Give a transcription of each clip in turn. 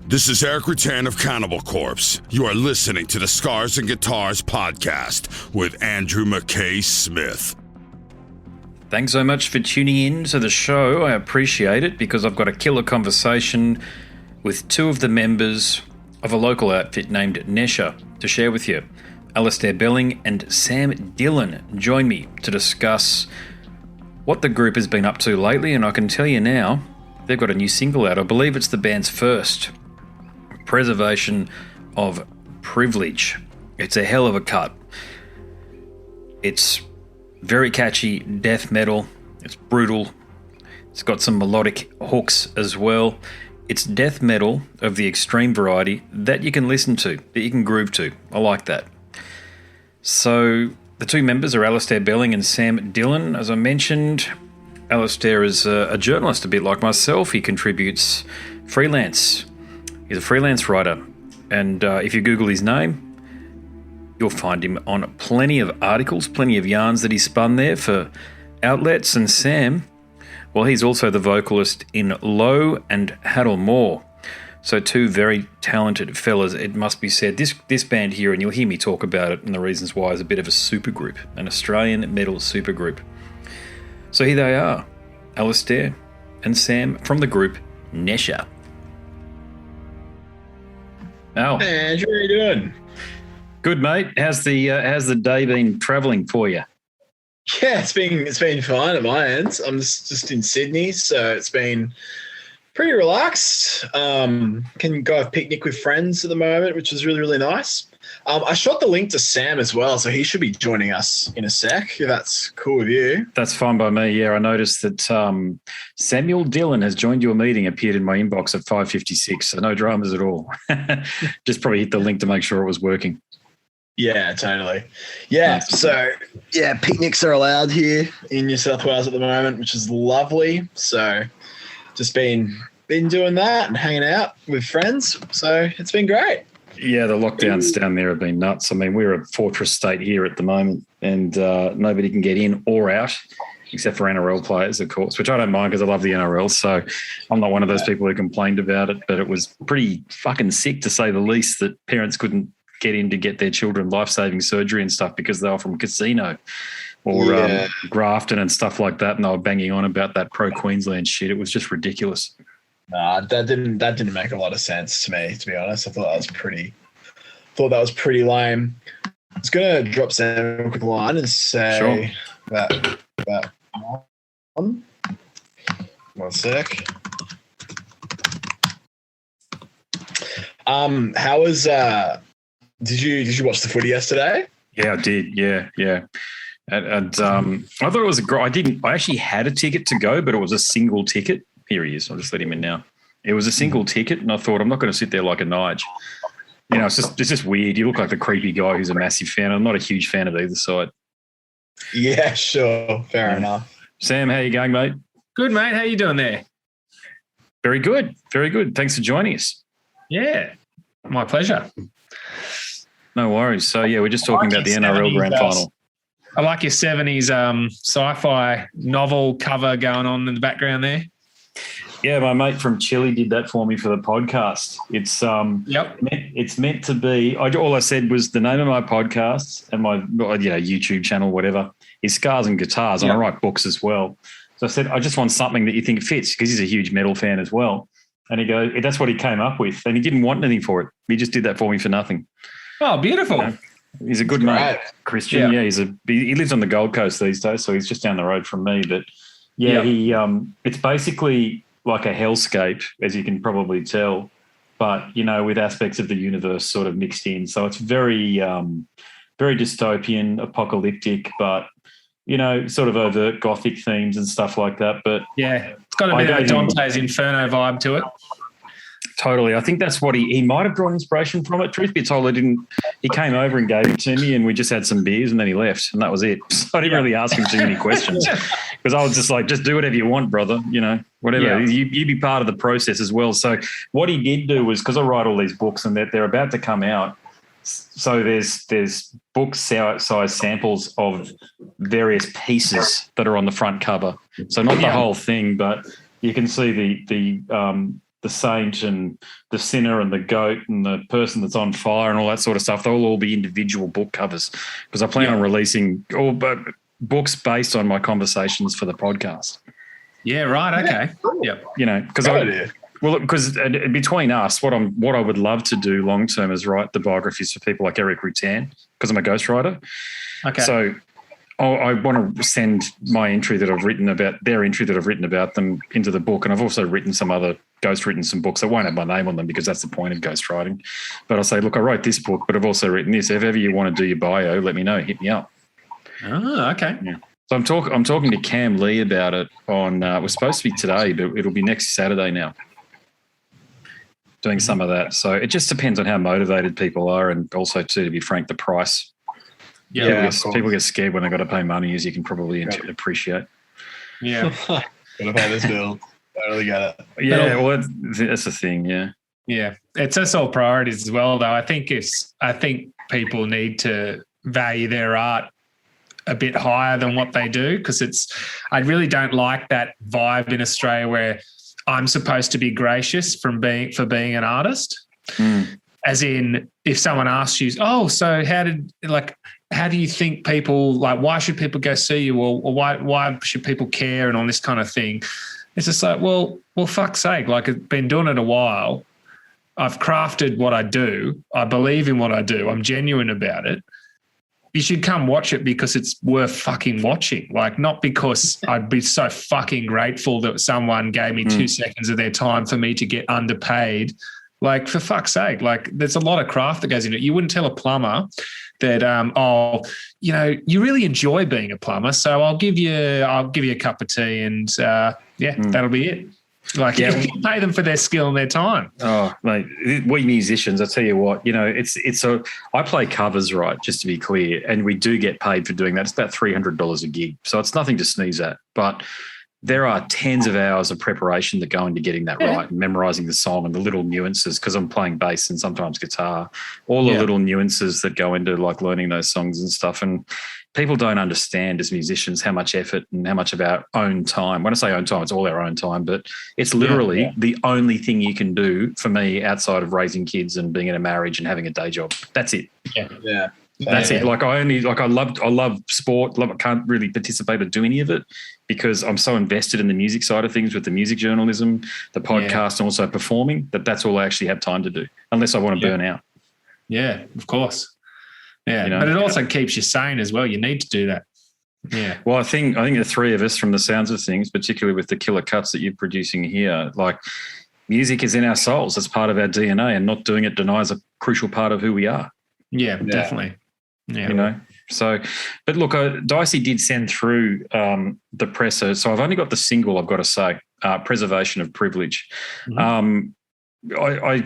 This is Eric Rutan of Cannibal Corpse. You are listening to the Scars and Guitars podcast with Andrew McKay Smith. Thanks so much for tuning in to the show. I appreciate it because I've got a killer conversation with two of the members of a local outfit named Nesher to share with you. Alasdair Belling and Sam Dillon join me to discuss what the group has been up to lately, and I can tell you now, they've got a new single out. I believe it's the band's first. Preservation of Privilege. It's a hell of a cut. It's very catchy death metal. It's brutal. It's got some melodic hooks as well. It's death metal of the extreme variety that you can listen to, that you can groove to. I like that. So the two members are Alasdair Belling and Sam Dillon. As I mentioned, Alasdair is a journalist a bit like myself. He contributes freelance. He's a freelance writer, and if you Google his name, you'll find him on plenty of articles, plenty of yarns that he spun there for outlets. And Sam, well, he's also the vocalist in Low and Haddle Moor. So two very talented fellas, it must be said. This band here, and you'll hear me talk about it and the reasons why, is a bit of a supergroup, an Australian metal supergroup. So here they are, Alasdair and Sam from the group Nesher. Al. Hey, Andrew, how you doing? Good, mate. How's the day been travelling for you? Yeah, it's been fine at my end. I'm just in Sydney, so it's been pretty relaxed. Can go have a picnic with friends at the moment, which is really, really nice. I shot the link to Sam as well, so he should be joining us in a sec, if that's cool with you. That's fine by me, yeah. I noticed that Samuel Dillon has joined your meeting, appeared in my inbox at 5:56, so no dramas at all. Just probably hit the link to make sure it was working. Yeah, totally. Yeah, so, yeah, picnics are allowed here in New South Wales at the moment, which is lovely. So just been doing that and hanging out with friends, so it's been great. Yeah, the lockdowns down there have been nuts. I mean, we're a fortress state here at the moment, and nobody can get in or out except for NRL players, of course, which I don't mind because I love the NRL. So I'm not one of those people who complained about it, but it was pretty fucking sick, to say the least, that parents couldn't get in to get their children life-saving surgery and stuff because they were from casino or Grafton and stuff like that, and they were banging on about that pro-Queensland shit. It was just ridiculous. Nah, that didn't make a lot of sense to me, to be honest. I thought that was pretty lame. I was gonna drop Sam a quick line and say that one sec. How was did you watch the footy yesterday? Yeah, I did. Yeah. And I thought it was I actually had a ticket to go, but it was a single ticket. Here he is. I'll just let him in now. It was a single ticket, and I thought, I'm not going to sit there like a Nige. You know, it's just weird. You look like the creepy guy who's a massive fan. I'm not a huge fan of either side. Yeah, sure. Fair enough. Sam, how you going, mate? Good, mate. How you doing there? Very good. Very good. Thanks for joining us. Yeah, my pleasure. No worries. So, yeah, we're just talking about the NRL Grand Final. I like your 70s sci-fi novel cover going on in the background there. Yeah, my mate from Chile did that for me for the podcast. It's it's meant to be. All I said was the name of my podcast and my YouTube channel, whatever, is Scars and Guitars, and I write books as well. So I said, I just want something that you think fits, because he's a huge metal fan as well. And he goes, that's what he came up with, and he didn't want anything for it. He just did that for me for nothing. Oh, beautiful. He's a good mate, Christian. Yeah, he lives on the Gold Coast these days, so he's just down the road from me. But he it's basically like a hellscape, as you can probably tell, but with aspects of the universe sort of mixed in. So it's very very dystopian, apocalyptic, but sort of overt gothic themes and stuff like that. But yeah, it's got a bit of a Dante's Inferno vibe to it. Totally. I think that's what he might have drawn inspiration from it. Truth be told, he came over and gave it to me, and we just had some beers, and then he left, and that was it. So I didn't really ask him too many questions, because I was just like, just do whatever you want, brother, whatever. Yeah. You be part of the process as well. So what he did do was, because I write all these books and they're about to come out, so there's book size samples of various pieces that are on the front cover. So not the whole thing, but you can see the the saint and the sinner and the goat and the person that's on fire and all that sort of stuff. They'll all be individual book covers because I plan on releasing all books based on my conversations for the podcast. Yeah, right. Okay. Yep. You know, because between us, what I would love to do long term is write the biographies for people like Eric Rutan because I'm a ghostwriter. Okay. So I want to send my entry that I've written about their entry that I've written about them into the book, and I've also written some books that won't have my name on them because that's the point of ghostwriting. But I'll say, look, I wrote this book, but I've also written this. If ever you want to do your bio, let me know. Hit me up. Oh, okay. Yeah. So I'm talking to Cam Lee about it on. It was supposed to be today, but it'll be next Saturday now. Doing some of that, so it just depends on how motivated people are, and also too, to be frank, the price. Yeah, people get scared when they got to pay money, as you can probably appreciate. Yeah, gotta pay this bill. Totally get it. Yeah, well, that's the thing. Yeah, yeah. It's just all priorities as well, though. I think people need to value their art a bit higher than what they do, because I really don't like that vibe in Australia where I'm supposed to be gracious for being an artist. As in, if someone asks you, oh, so how do you think people, like, why should people go see you, or why should people care, and all this kind of thing? It's just like, well, fuck's sake, like, I've been doing it a while. I've crafted what I do. I believe in what I do. I'm genuine about it. You should come watch it because it's worth fucking watching. Like, not because I'd be so fucking grateful that someone gave me 2 seconds of their time for me to get underpaid. Like, for fuck's sake, like, there's a lot of craft that goes into it. You wouldn't tell a plumber that, you really enjoy being a plumber, so I'll give you a cup of tea and that'll be it. Like, you pay them for their skill and their time. Oh, mate, we musicians, I tell you what, I play covers, right, just to be clear, and we do get paid for doing that. It's about $300 a gig, so it's nothing to sneeze at. But there are tens of hours of preparation that go into getting that right and memorising the song and the little nuances, because I'm playing bass and sometimes guitar, all the little nuances that go into, like, learning those songs and stuff. And people don't understand as musicians how much effort and how much of our own time. When I say own time, it's all our own time, but it's literally the only thing you can do for me outside of raising kids and being in a marriage and having a day job. That's it. Yeah. That's it. Like, I love sport. I can't really participate or do any of it because I'm so invested in the music side of things with the music journalism, the podcast, and also performing, that's all I actually have time to do, unless I want to burn out. Yeah, of course. Yeah, but it also keeps you sane as well. You need to do that. Yeah. Well, I think the three of us, from the sounds of things, particularly with the killer cuts that you're producing here, like, music is in our souls. It's part of our DNA, and not doing it denies a crucial part of who we are. Yeah, definitely. Yeah. So, but look, Dicey did send through the presser. So I've only got the single, I've got to say, Preservation of Privilege. I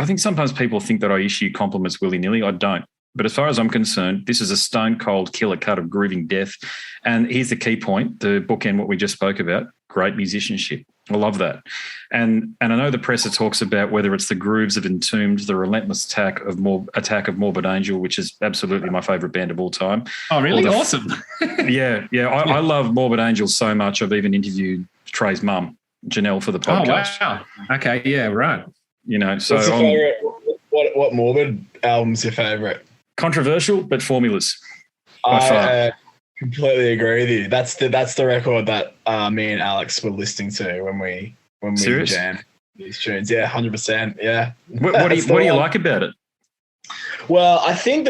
think sometimes people think that I issue compliments willy-nilly. I don't. But as far as I'm concerned, this is a stone-cold killer cut of grooving death. And here's the key point, the bookend what we just spoke about, great musicianship. I love that. And I know the presser talks about whether it's the grooves of Entombed, the relentless attack of Morbid Angel, which is absolutely my favourite band of all time. Oh, really? Awesome. I love Morbid Angel so much. I've even interviewed Trey's mum, Janelle, for the podcast. Oh, wow. Okay, yeah, right. So what's your favourite? What Morbid album's your favourite? Controversial, but formulas. I completely agree with you. That's the record that me and Alex were listening to when we jammed these tunes. Yeah, 100%. Yeah. What do you like about it? Well, I think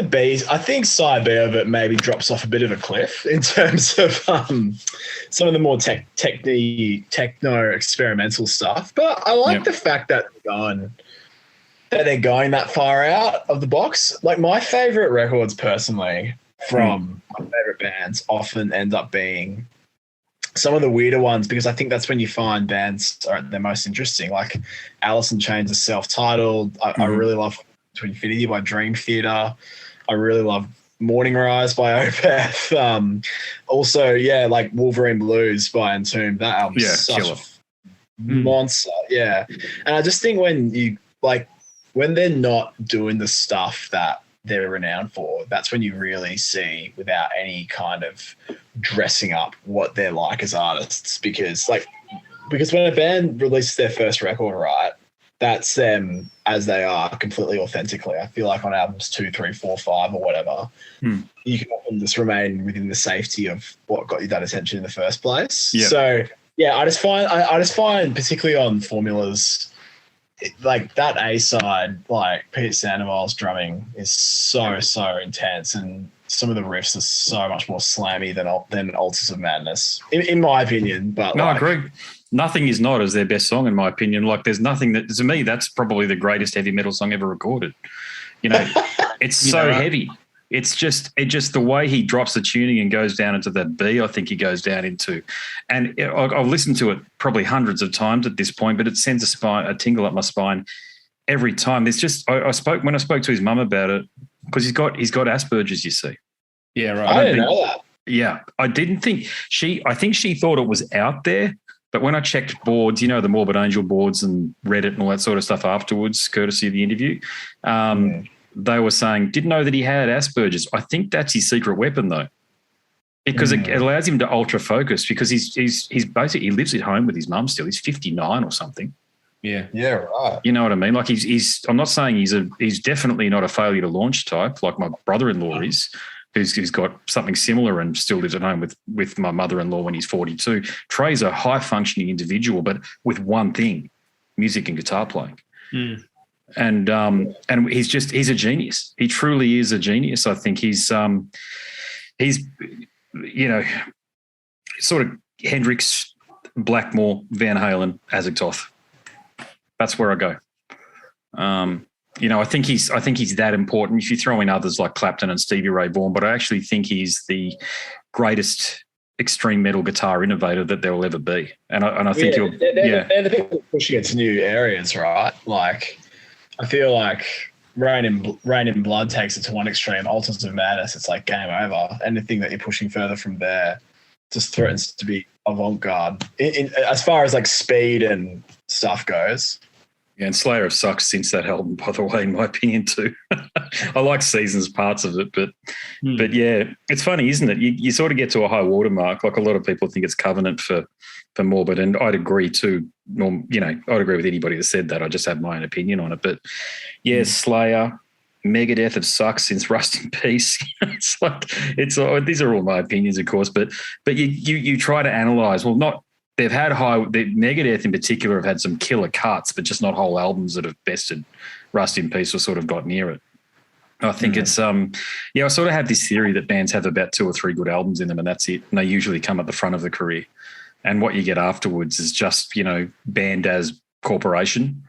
side B of it maybe drops off a bit of a cliff in terms of some of the more techno experimental stuff. But I like the fact that they're going that far out of the box. Like, my favorite records personally from my favorite bands often end up being some of the weirder ones, because I think that's when you find bands are at their most interesting. Like, Alice in Chains is self-titled. I really love To Infinity by Dream Theater. I really love Morning Rise by Opeth. Also, like Wolverine Blues by Entombed. That album's such a monster. Yeah. And I just think when they're not doing the stuff that they're renowned for, that's when you really see, without any kind of dressing up, what they're like as artists. Because when a band releases their first record, right, that's them as they are completely authentically. I feel like on albums 2, 3, 4, 5 or whatever, you can often just remain within the safety of what got you that attention in the first place. Yep. So yeah, I just find particularly on formulas, like that A side, like Pete Sandoval's drumming is so intense, and some of the riffs are so much more slammy than Altars of Madness, in my opinion. But no, I agree. Nothing Is Not is their best song, in my opinion. Like, there's nothing that, to me, that's probably the greatest heavy metal song ever recorded. You know, it's so heavy. It's just the way he drops the tuning and goes down into that B, I think he goes down into. And I've listened to it probably hundreds of times at this point, but it sends a tingle up my spine every time. It's just, when I spoke to his mum about it, because he's got Asperger's, you see. Yeah, right. I didn't know that. Yeah, I didn't think I think she thought it was out there, but when I checked boards, you know, the Morbid Angel boards and Reddit and all that sort of stuff afterwards, courtesy of the interview, they were saying, didn't know that he had Asperger's. I think that's his secret weapon, though, because it allows him to ultra focus, because he's basically, he lives at home with his mum still. He's 59 or something. Yeah, right. You know what I mean? Like, he's I'm not saying he's definitely not a failure to launch type like my brother-in-law is, who's got something similar and still lives at home with my mother-in-law when he's 42. Trey's a high-functioning individual, but with one thing, music and guitar playing. And he's a genius. He truly is a genius. I think he's you know, sort of Hendrix, Blackmore, Van Halen, Azagthoth. That's where I go. You know, I think he's that important. If you throw in others like Clapton and Stevie Ray Vaughan, but I actually think he's the greatest extreme metal guitar innovator that there will ever be. And I think they're the people pushing it to new areas, right? Like, I feel like Rain in Blood takes it to one extreme. Altars of Madness, it's like game over. Anything that you're pushing further from there just threatens to be avant-garde as far as like speed and stuff goes. Yeah, and Slayer have sucked since that album, by the way, in my opinion too. I like Seasons parts of it, but yeah, it's funny, isn't it? You sort of get to a high watermark. Like, a lot of people think it's Covenant for Morbid, and I'd agree too. You know, I'd agree with anybody that said that. I just have my own opinion on it. But yeah, Slayer, Megadeth have sucked since Rust in Peace. These are all my opinions, of course, but you try to analyze. Well, not. They've had Megadeth in particular have had some killer cuts, but just not whole albums that have bested Rust in Peace or sort of got near it. I think it's I sort of have this theory that bands have about 2 or 3 good albums in them, and that's it. And they usually come at the front of the career. And what you get afterwards is just, you know, band as corporation.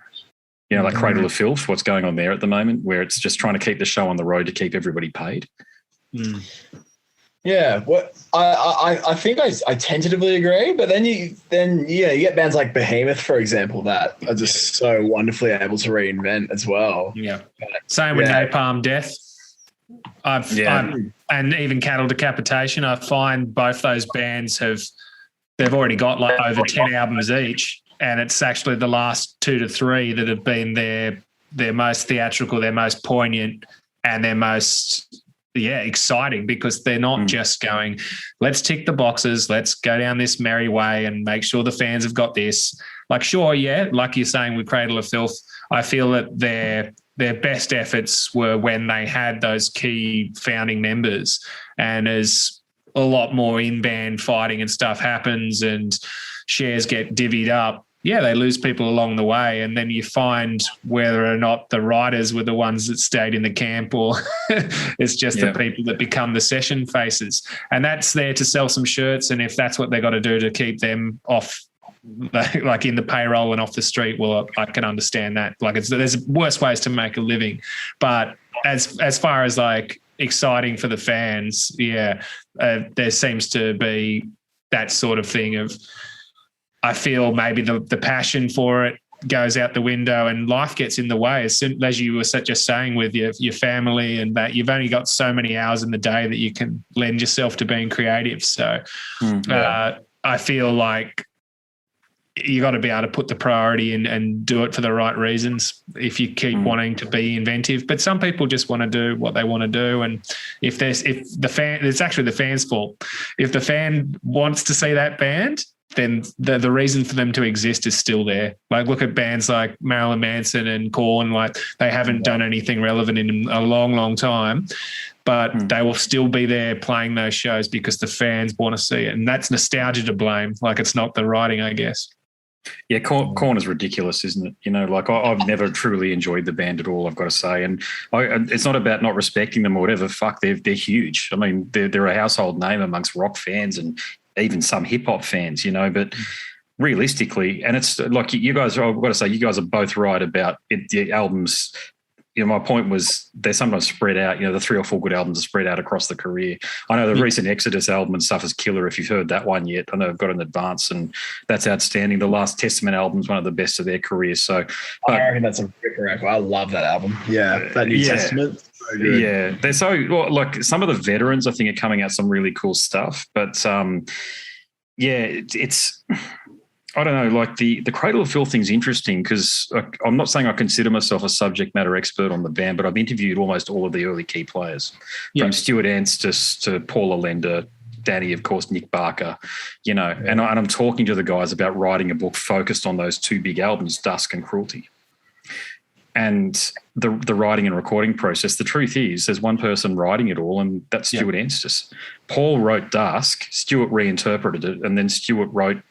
You know, like Cradle of Filth, what's going on there at the moment, where it's just trying to keep the show on the road to keep everybody paid. Yeah, I think I tentatively agree, but then you get bands like Behemoth, for example, that are just so wonderfully able to reinvent as well. Yeah, same with Napalm Death. And even Cattle Decapitation. I find both those bands they've already got like over 10 albums each, and it's actually the last 2 to 3 that have been their most theatrical, their most poignant, and their most exciting, because they're not just going, let's tick the boxes, let's go down this merry way and make sure the fans have got this. Like, sure, yeah, like you're saying with Cradle of Filth, I feel that their best efforts were when they had those key founding members, and as a lot more in-band fighting and stuff happens and shares get divvied up, they lose people along the way, and then you find whether or not the writers were the ones that stayed in the camp, or it's just the people that become the session faces. And that's there to sell some shirts, and if that's what they got to do to keep them off, like in the payroll and off the street, well, I can understand that. Like, there's worse ways to make a living. But as far as like exciting for the fans, there seems to be that sort of thing of, I feel maybe the passion for it goes out the window and life gets in the way. As soon as you were just saying with your family, and that you've only got so many hours in the day that you can lend yourself to being creative. So I feel like you got to be able to put the priority in and do it for the right reasons if you keep wanting to be inventive. But some people just want to do what they want to do. And it's actually the fan's fault. If the fan wants to see that band, then the reason for them to exist is still there. Like, look at bands like Marilyn Manson and Korn, like they haven't done anything relevant in a long, long time, but they will still be there playing those shows because the fans want to see it. And that's nostalgia to blame. Like, it's not the writing, I guess. Yeah, Korn is ridiculous, isn't it? You know, like I've never truly enjoyed the band at all, I've got to say. And it's not about not respecting them or whatever. Fuck, they're huge. I mean, they're a household name amongst rock fans and even some hip hop fans, you know, but realistically, and it's like you guys, I've got to say, you guys are both right about it, the albums. You know, my point was they're sometimes spread out, you know, the 3 or 4 good albums are spread out across the career. I know the recent Exodus album and stuff is killer if you've heard that one yet. I know I've got it in advance and that's outstanding. The Last Testament album is one of the best of their career. So I reckon that's a ripper record. I love that album. Yeah, that New Testament. So good. Yeah, they're so, like some of the veterans I think are coming out some really cool stuff. But it's I don't know, like the Cradle of Filth thing's interesting because I'm not saying I consider myself a subject matter expert on the band, but I've interviewed almost all of the early key players, from Stuart Anstis to Paul Allender, Danny, of course, Nick Barker, you know, and I'm talking to the guys about writing a book focused on those 2 big albums, Dusk and Cruelty. And the writing and recording process, the truth is there's one person writing it all, and that's Stuart Anstis. Paul wrote Dusk, Stuart reinterpreted it, and then Stuart wrote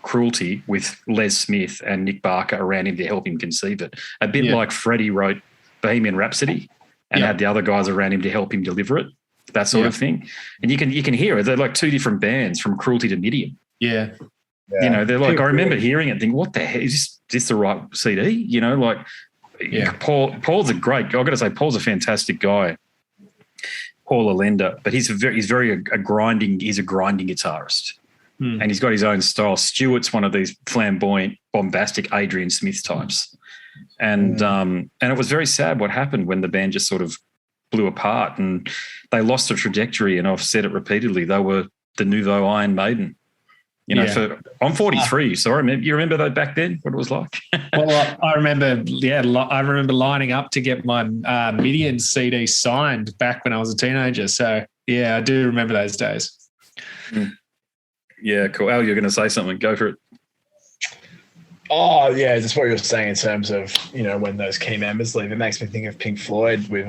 Cruelty with Les Smith and Nick Barker around him to help him conceive it. A bit like Freddie wrote Bohemian Rhapsody and had the other guys around him to help him deliver it, that sort of thing. And you can hear it. They're like 2 different bands from Cruelty to Midian. Yeah. You know, they're like, I remember hearing it and thinking, what the heck, is this the right CD? You know, like Paul's a great guy. I've got to say, Paul's a fantastic guy. Paul Allender, but he's a grinding guitarist. And he's got his own style. Stuart's one of these flamboyant, bombastic Adrian Smith types. And it was very sad what happened when the band just sort of blew apart and they lost the trajectory. And I've said it repeatedly, they were the nouveau Iron Maiden. You know, I'm 43, so you remember that back then, what it was like? Well, I remember lining up to get my Midian CD signed back when I was a teenager. So, yeah, I do remember those days. Yeah, cool. Al, you're going to say something. Go for it. Oh, yeah, just what you were saying in terms of, you know, when those key members leave. It makes me think of Pink Floyd with,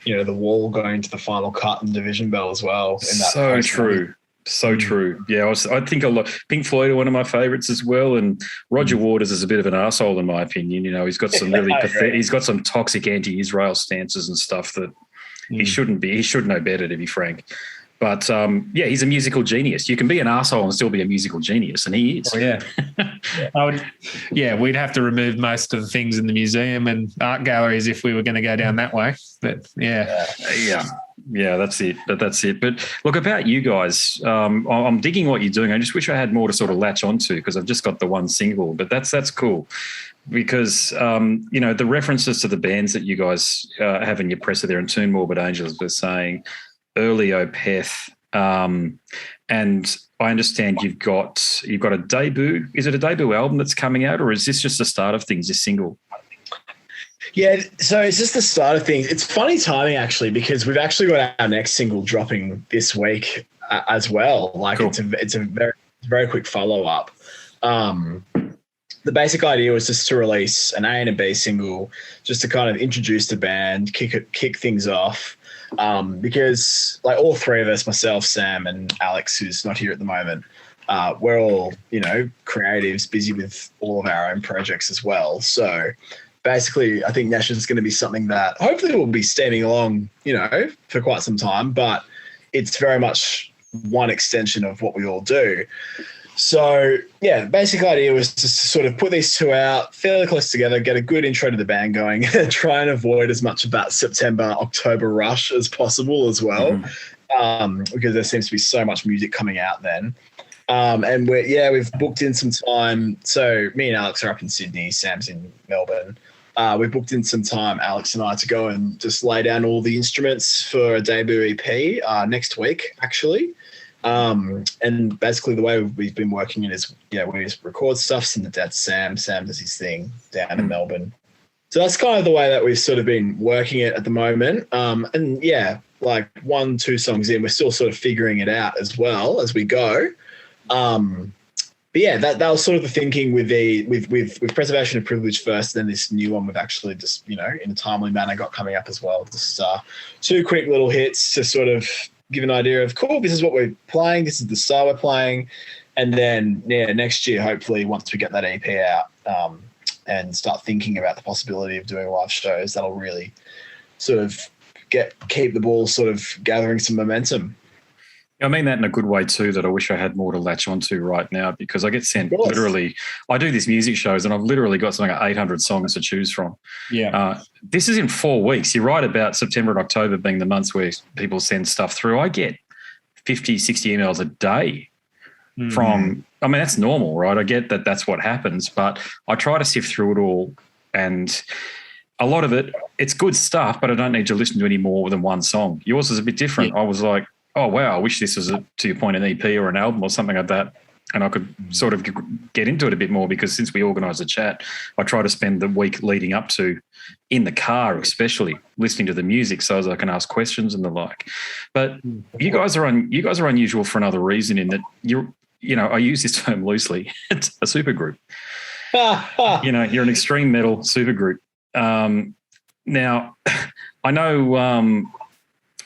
you know, The Wall going to the final cut and Division Bell as well. In that so true. So true. Yeah, I think a lot. Pink Floyd are one of my favourites as well, and Roger Waters is a bit of an arsehole in my opinion. You know, he's got some really pathetic. He's got some toxic anti-Israel stances and stuff that he shouldn't be. He should know better, to be frank. But he's a musical genius. You can be an arsehole and still be a musical genius, and he is. Oh, yeah. We'd have to remove most of the things in the museum and art galleries if we were going to go down that way. But yeah, that's it. But look, about you guys, I'm digging what you're doing. I just wish I had more to sort of latch onto because I've just got the one single. But that's cool because you know, the references to the bands that you guys have in your presser there, and Toon Morbid Angels was saying early Opeth, and I understand you've got a debut. Is it a debut album that's coming out, or is this just the start of things? This single? Yeah, so it's just the start of things. It's funny timing actually because we've actually got our next single dropping this week as well. Like cool. It's a very quick follow up. The basic idea was just to release an A and a B single, just to kind of introduce the band, kick things off. Because like all 3 of us, myself, Sam, and Alex, who's not here at the moment, we're all, you know, creatives, busy with all of our own projects as well. So basically, I think Nesher is going to be something that hopefully will be steaming along, you know, for quite some time, but it's very much one extension of what we all do. So, yeah, the basic idea was to sort of put these 2 out fairly close together, get a good intro to the band going, try and avoid as much of that September-October rush as possible as well, because there seems to be so much music coming out then. And we've booked in some time. So me and Alex are up in Sydney, Sam's in Melbourne. We've booked in some time, Alex and I, to go and just lay down all the instruments for a debut EP next week, actually. And basically the way we've been working it is, we just record stuff, send it down to Sam. Sam does his thing down in Melbourne. So that's kind of the way that we've sort of been working it at the moment. And yeah, like 1-2 songs in, we're still sort of figuring it out as well as we go. but yeah, that was sort of the thinking with Preservation of Privilege first, then this new one we've actually just, in a timely manner got coming up as well. Just 2 quick little hits to sort of give an idea of, cool, this is what we're playing, this is the style we're playing. And then, next year, hopefully, once we get that EP out and start thinking about the possibility of doing live shows, that'll really sort of keep the ball sort of gathering some momentum. I mean that in a good way too, that I wish I had more to latch onto right now, because I get sent literally, I do these music shows and I've literally got something like 800 songs to choose from. Yeah. This is in 4 weeks. You're right about September and October being the months where people send stuff through. I get 50, 60 emails a day from, I mean, that's normal, right? I get that that's what happens, but I try to sift through it all, and a lot of it, it's good stuff, but I don't need to listen to any more than one song. Yours is a bit different. Yeah. I was like, oh, wow, I wish this was, to your point, an EP or an album or something like that, and I could sort of get into it a bit more, because since we organised the chat, I try to spend the week leading up to, in the car especially, listening to the music so as I can ask questions and the like. But you guys are unusual for another reason, in that I use this term loosely. It's a supergroup. You're an extreme metal supergroup. Now, I know,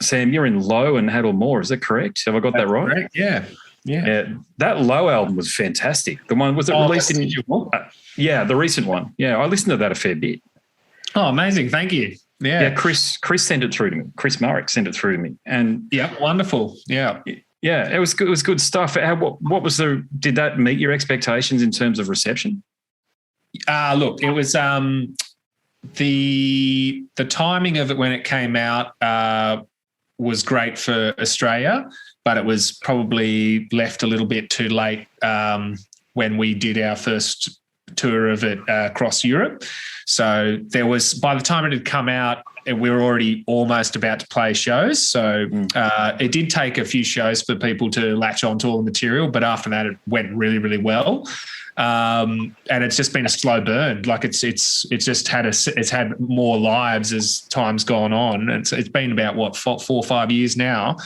Sam, you're in Low and Had or More. Is that correct? Have I got that right? Correct. Yeah. That Low album was fantastic. The one, was it released in? The recent one. Yeah, I listened to that a fair bit. Oh, amazing! Thank you. Yeah, Chris sent it through to me. Chris Marek sent it through to me, and wonderful. Yeah, it was good. It was good stuff. What was did that meet your expectations in terms of reception? Look, it was the timing of it when it came out was great for Australia, but it was probably left a little bit too late when we did our first tour of it across Europe. So there was, by the time it had come out, we were already almost about to play shows. So it did take a few shows for people to latch onto all the material, but after that it went really, really well. And it's just been a slow burn. Like it's just had more lives as time's gone on. It's been about 4 or 5 years now.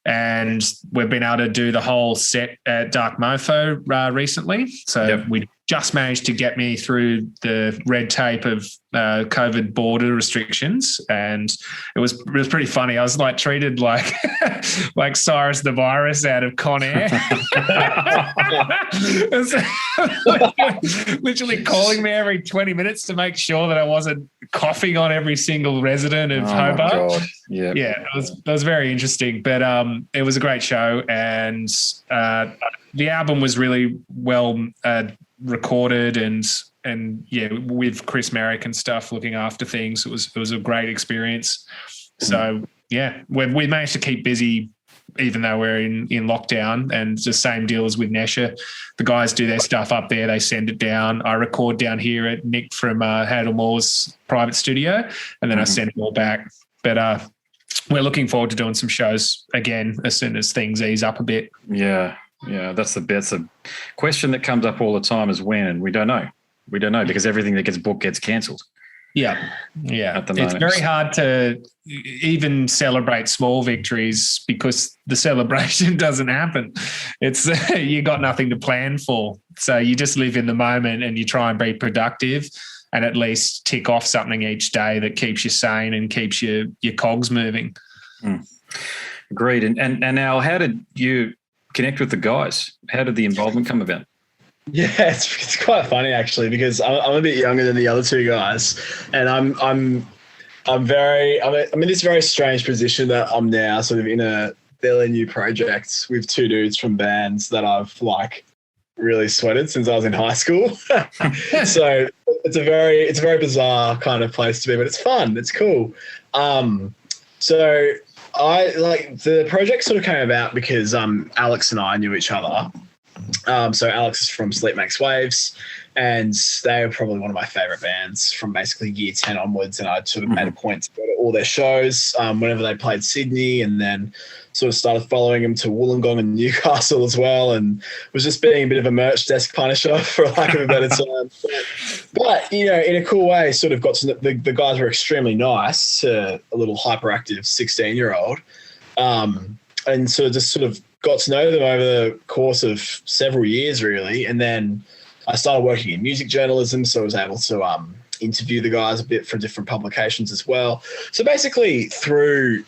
And we've been able to do the whole set at Dark Mofo recently. So we just managed to get me through the red tape of COVID border restrictions, and it was pretty funny. I was like treated like like Cyrus the Virus out of Con Air. Literally calling me every 20 minutes to make sure that I wasn't coughing on every single resident of Hobart. Yeah, that was very interesting, but it was a great show, and the album was really well recorded, and with Chris Marek and stuff looking after things. It was a great experience. So we managed to keep busy even though we're in lockdown, and the same deal as with Nesher. The guys do their stuff up there, they send it down. I record down here at Nick from Had or More's private studio, and then I send it all back. But we're looking forward to doing some shows again as soon as things ease up a bit. Yeah, that's a question that comes up all the time, is when, and we don't know. We don't know, because everything that gets booked gets cancelled. Yeah. At the moment. It's very hard to even celebrate small victories because the celebration doesn't happen. It's you got nothing to plan for. So you just live in the moment and you try and be productive and at least tick off something each day that keeps you sane and keeps your cogs moving. Agreed. And now, how did you connect with the guys? How did the involvement come about? Yeah, it's quite funny actually, because I'm a bit younger than the other two guys, and I'm in this very strange position that I'm now sort of in a fairly new project with two dudes from bands that I've like really sweated since I was in high school. So it's a very bizarre kind of place to be, but it's fun. It's cool. So I like the project sort of came about because Alex and I knew each other. So Alex is from Sleep Makes Waves, and they are probably one of my favourite bands from basically year 10 onwards, and I sort of made a point to go to all their shows whenever they played Sydney, and then sort of started following them to Wollongong and Newcastle as well, and was just being a bit of a merch desk punisher, for lack of a better term. But in a cool way, sort of got to the guys were extremely nice to a little hyperactive 16-year-old, and so just sort of got to know them over the course of several years, really. And then I started working in music journalism, so I was able to interview the guys a bit for different publications as well. So basically, through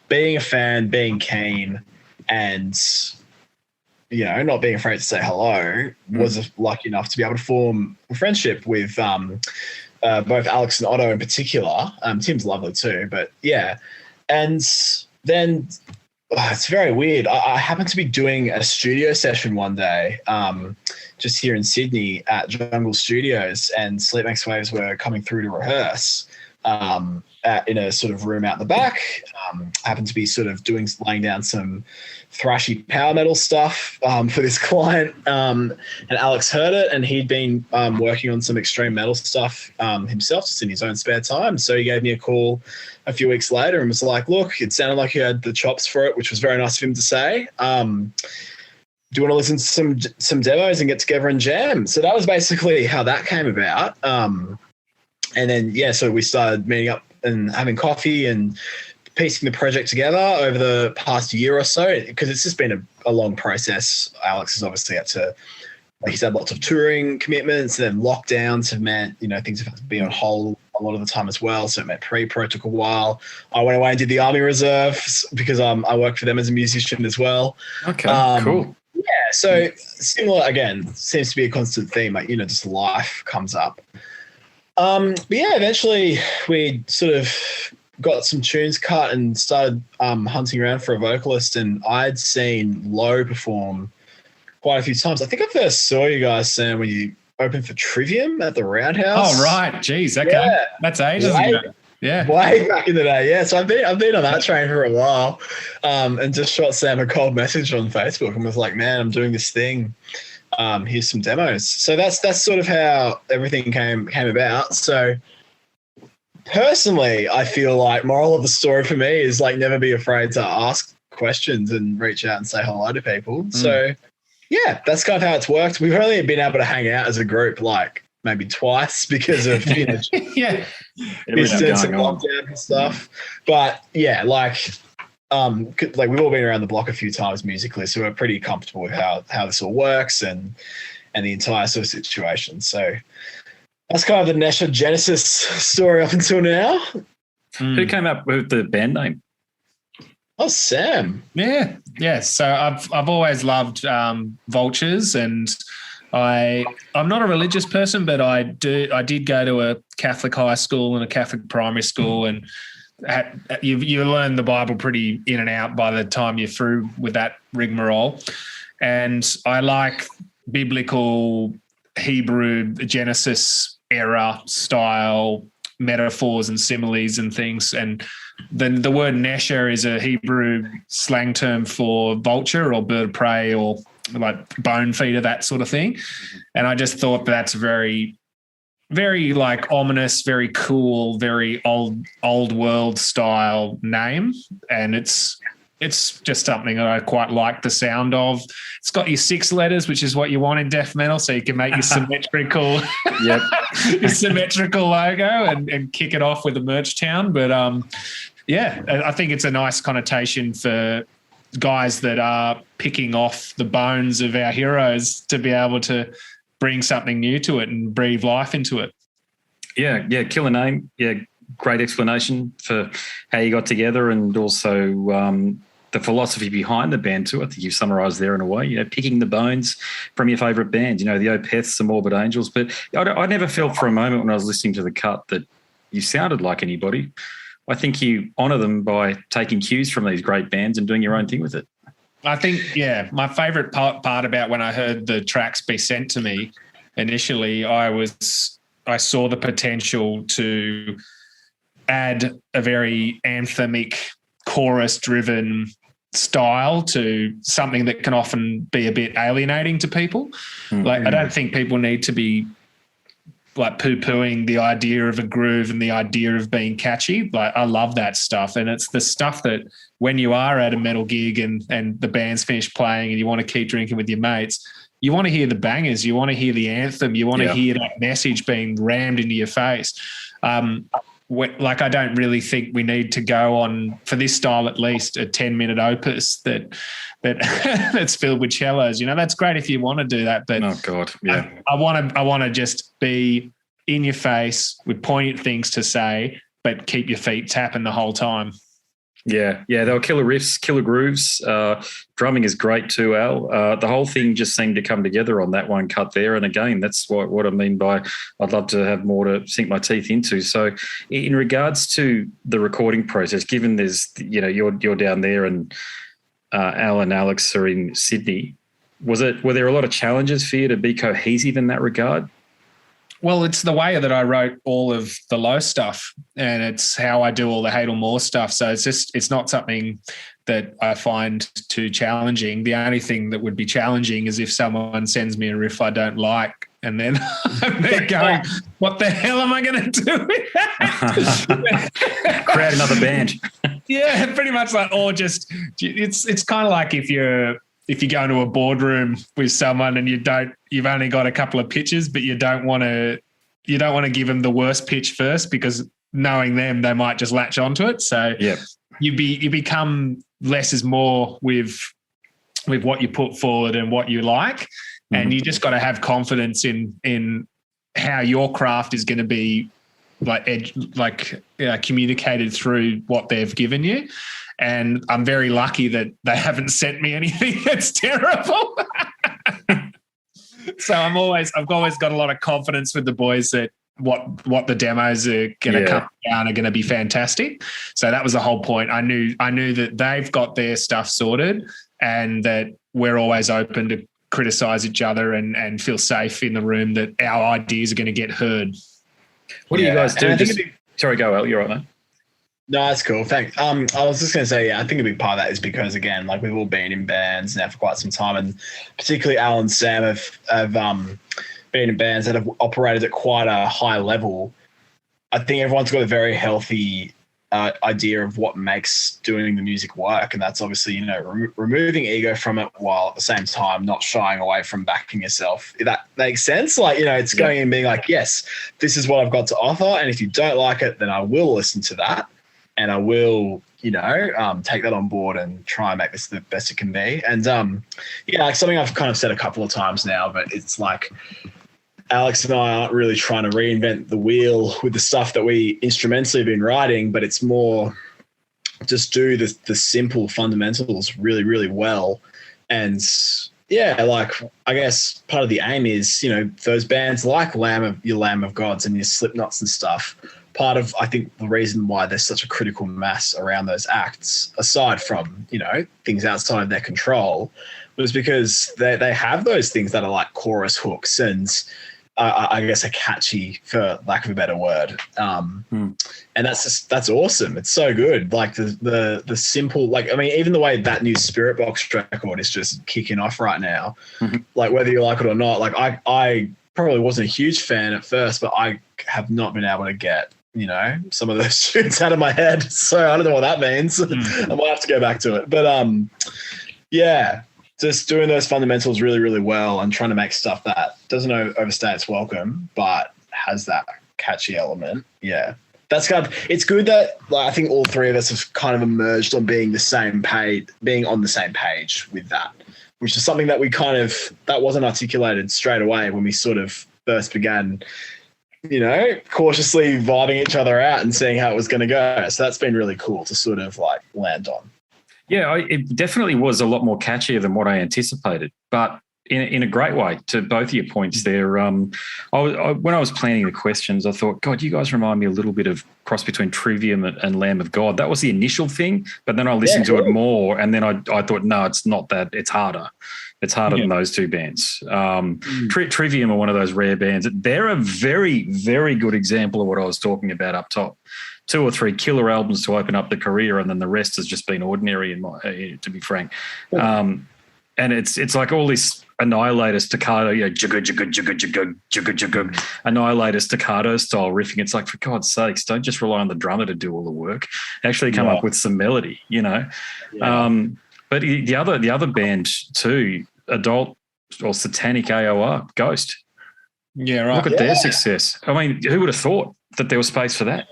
being a fan, being keen, and not being afraid to say hello, was lucky enough to be able to form a friendship with both Alex and Otto in particular. Tim's lovely too, but yeah. And then it's very weird. I happened to be doing a studio session one day, just here in Sydney at Jungle Studios, and Sleep Makes Waves were coming through to rehearse in a sort of room out the back. Happened to be sort of laying down some thrashy power metal stuff for this client, and Alex heard it, and he'd been working on some extreme metal stuff himself, just in his own spare time. So he gave me a call a few weeks later and was like, look, it sounded like you had the chops for it, which was very nice of him to say. Do you want to listen to some demos and get together and jam? So that was basically how that came about. And then, so we started meeting up and having coffee and piecing the project together over the past year or so, because it's just been a long process. Alex has obviously had to, he's had lots of touring commitments, and then lockdowns have meant, things have had to be on hold a lot of the time as well. So it meant pre-pro took a while. I went away and did the Army Reserves because I work for them as a musician as well. Okay, cool. Yeah, so similar, again, seems to be a constant theme, just life comes up. But yeah, eventually we sort of got some tunes cut and started hunting around for a vocalist, and I'd seen Low perform quite a few times. I think I first saw you guys, Sam, when you opened for Trivium at the Roundhouse. Oh, right. Jeez. Okay. Yeah. That's ages ago. Yeah. Way back in the day. Yeah. So I've been on that train for a while, and just shot Sam a cold message on Facebook and was like, man, I'm doing this thing. Here's some demos. So that's sort of how everything came about. So personally, I feel like moral of the story for me is never be afraid to ask questions and reach out and say hello to people. So yeah, that's kind of how it's worked. We've only been able to hang out as a group maybe twice because of distance and lockdown and stuff. But yeah, we've all been around the block a few times musically, so we're pretty comfortable with how this all works and the entire sort of situation. So that's kind of the Nesher Genesis story up until now. Who came up with the band name? Oh, Sam. Yeah. So I've always loved vultures, and I'm not a religious person, but I did go to a Catholic high school and a Catholic primary school, and you learn the Bible pretty in and out by the time you're through with that rigmarole. And I like biblical Hebrew Genesis era style metaphors and similes and things. And the word Nesher is a Hebrew slang term for vulture or bird of prey or bone feeder, that sort of thing. And I just thought that's very, very ominous, very cool, very old world style name. And it's just something that I quite like the sound of. It's got your 6 letters, which is what you want in death metal, so you can make your symmetrical your symmetrical logo and kick it off with a merch town. But I think it's a nice connotation for guys that are picking off the bones of our heroes to be able to bring something new to it and breathe life into it. Yeah, killer name. Yeah, great explanation for how you got together, and also the philosophy behind the band too. I think you've summarised there in a way. Picking the bones from your favourite band. The Opeths, the Morbid Angels. But I never felt for a moment when I was listening to the cut that you sounded like anybody. I think you honour them by taking cues from these great bands and doing your own thing with it. I think, my favourite part about when I heard the tracks be sent to me initially, I saw the potential to add a very anthemic, chorus-driven style to something that can often be a bit alienating to people. Mm-hmm. I don't think people need to be poo-pooing the idea of a groove and the idea of being catchy. I love that stuff, and it's the stuff that when you are at a metal gig and the band's finished playing and you want to keep drinking with your mates, you want to hear the bangers, you want to hear the anthem, you want to hear that message being rammed into your face. like I don't really think we need to go on, for this style at least, a 10-minute opus that's filled with cellos. You know, that's great if you want to do that, but oh god, yeah. I want to just be in your face with poignant things to say, but keep your feet tapping the whole time. Yeah, they were killer riffs, killer grooves. Drumming is great too, Al. The whole thing just seemed to come together on that one cut there. And again, that's what I mean by I'd love to have more to sink my teeth into. So in regards to the recording process, given there's, you know, you're down there and Al and Alex are in Sydney, were there a lot of challenges for you to be cohesive in that regard? Well, it's the way that I wrote all of the low stuff, and it's how I do all the Hate or More stuff. So it's not something that I find too challenging. The only thing that would be challenging is if someone sends me a riff I don't like, and then I'm there going, what the hell am I going to do with that? Create another band. Yeah, pretty much like, or just, it's kind of like if you go into a boardroom with someone and you've only got a couple of pitches, but you don't want to give them the worst pitch first, because knowing them, they might just latch onto it. So you become less is more with what you put forward and what you like. Mm-hmm. And you just got to have confidence in how your craft is going to be communicated through what they've given you. And I'm very lucky that they haven't sent me anything that's terrible. So I've always got a lot of confidence with the boys that what the demos are going to come down are going to be fantastic. So that was the whole point. I knew that they've got their stuff sorted, and that we're always open to criticize each other and feel safe in the room that our ideas are going to get heard. What do you guys do? Sorry, go Al. You're right, mate. No, that's cool. Thanks. I was just going to say, I think a big part of that is because, again, like we've all been in bands now for quite some time, and particularly Al and Sam have been in bands that have operated at quite a high level. I think everyone's got a very healthy idea of what makes doing the music work, and that's obviously, you know, removing ego from it while at the same time not shying away from backing yourself. If that makes sense. Like, you know, it's going and being like, yes, this is what I've got to offer, and if you don't like it, then I will listen to that. And I will, you know, take that on board and try and make this the best it can be. And, like something I've kind of said a couple of times now, but it's like Alex and I aren't really trying to reinvent the wheel with the stuff that we instrumentally have been writing, but it's more just do the simple fundamentals really, really well. And, like I guess part of the aim is, you know, those bands like Lamb of Gods and your Slipknots and stuff, part of, I think, the reason why there's such a critical mass around those acts, aside from, you know, things outside of their control, was because they have those things that are like chorus hooks and I guess are catchy, for lack of a better word. And that's awesome. It's so good. Like the simple, like, I mean, even the way that new Spirit Box record is just kicking off right now, like whether you like it or not, like I probably wasn't a huge fan at first, but I have not been able to get, you know, some of those tunes out of my head. So I don't know what that means. I might have to go back to it. But just doing those fundamentals really, really well and trying to make stuff that doesn't overstay its welcome, but has that catchy element. Yeah. That's kind of, it's good that, like, I think all three of us have kind of emerged on being on the same page with that, which is something that that wasn't articulated straight away when we sort of first began, you know, cautiously vibing each other out and seeing how it was going to go. So that's been really cool to sort of like land on. Yeah, it definitely was a lot more catchier than what I anticipated, but in a great way. To both of your points there, when I was planning the questions, I thought, God, you guys remind me a little bit of cross between Trivium and Lamb of God. That was the initial thing, but then I listened to it more, and then I thought, no, it's not that. It's harder. It's harder than those two bands. Trivium are one of those rare bands. They're a very, very good example of what I was talking about up top. 2 or 3 killer albums to open up the career, and then the rest has just been ordinary, to be frank. And it's like all this Annihilator staccato, you know, Annihilator staccato style riffing. It's like, for God's sakes, don't just rely on the drummer to do all the work. Actually come up with some melody, you know. Yeah. But the other band too, Adult or Satanic AOR, Ghost. Yeah, right. Look at their success. I mean, who would have thought that there was space for that?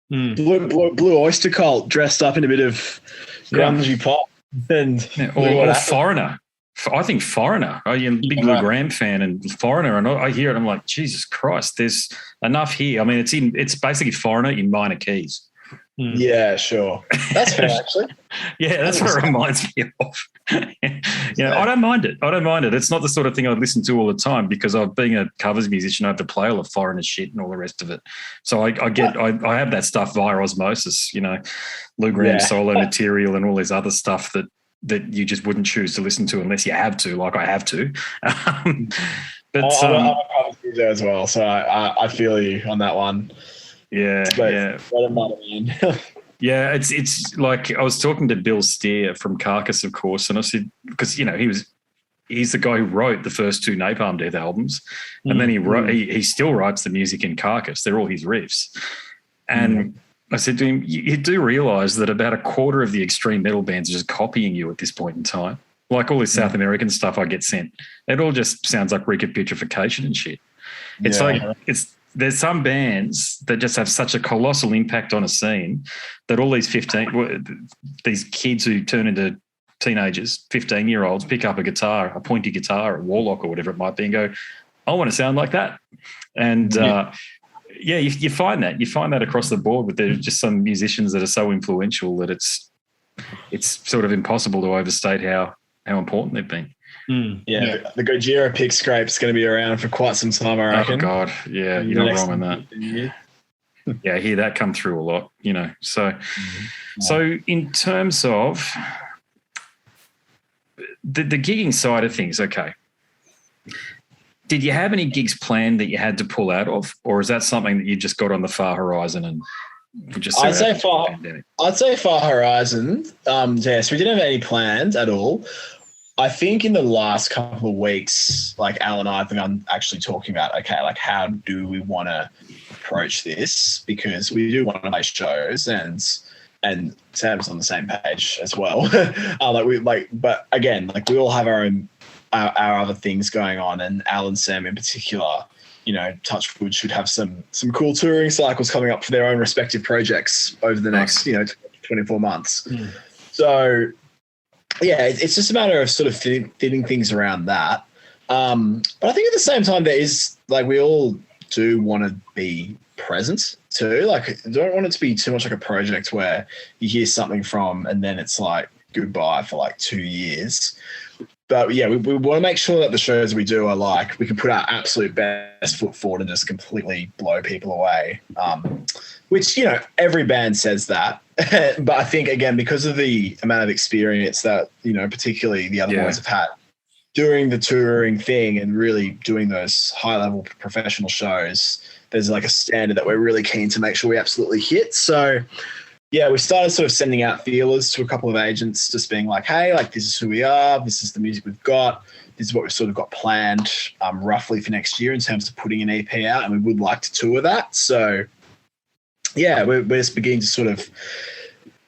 Blue Oyster Cult dressed up in a bit of grungy pop. And or Foreigner. I think Foreigner. I'm a big Lou Gramm fan, and Foreigner, and I hear it, I'm like, Jesus Christ, there's enough here. I mean, it's basically Foreigner in minor keys. Yeah, sure. That's fair, actually. Yeah, that's what it reminds me of. I don't mind it. It's not the sort of thing I'd listen to all the time because being a covers musician, I have to play all the Foreigner shit and all the rest of it. So I have that stuff via osmosis, Lou Gramm solo material and all this other stuff that you just wouldn't choose to listen to unless you have to, like I have to. But I'm a covers user as well, so I feel you on that one. Yeah, yeah. It's like I was talking to Bill Steer from Carcass, of course, and I said because he's the guy who wrote the first two Napalm Death albums, and then he still writes the music in Carcass. They're all his riffs, and I said to him, "You do realise that about a quarter of the extreme metal bands are just copying you at this point in time. Like all this South American stuff I get sent, it all just sounds like recapitulation and shit. It's There's some bands that just have such a colossal impact on a scene that all these these kids who turn into teenagers, 15-year-olds, pick up a pointy guitar, a Warlock or whatever it might be, and go, I want to sound like that. And you find that. You find that across the board, but there's just some musicians that are so influential that it's sort of impossible to overstate how important they've been. The Gojira pick scrape's going to be around for quite some time, I reckon. Oh, God. Yeah, you're not wrong on that. Yeah, I hear that come through a lot, So, so in terms of the gigging side of things, okay, did you have any gigs planned that you had to pull out of, or is that something that you just got on the far horizon and just I'd say far horizon. Yes, we didn't have any plans at all. I think in the last couple of weeks, like Al and I have begun actually talking about, okay, like how do we want to approach this? Because we do want to play shows and Sam's on the same page as well. But again, like we all have our own, our other things going on, and Al and Sam in particular, Touchwood should have some cool touring cycles coming up for their own respective projects over the next, 24 months. So, yeah, it's just a matter of sort of fitting things around that. But I think at the same time, there is, like, we all do want to be present too. Like, I don't want it to be too much like a project where you hear something from and then it's like goodbye for like 2 years. But yeah, we want to make sure that the shows we do are like, we can put our absolute best foot forward and just completely blow people away. Which, every band says that. But I think, again, because of the amount of experience that, particularly the other boys have had doing the touring thing and really doing those high-level professional shows, there's like a standard that we're really keen to make sure we absolutely hit. So, yeah, we started sort of sending out feelers to a couple of agents, just being like, hey, like, this is who we are. This is the music we've got. This is what we've sort of got planned roughly for next year in terms of putting an EP out, and we would like to tour that. So, yeah, we're just beginning to sort of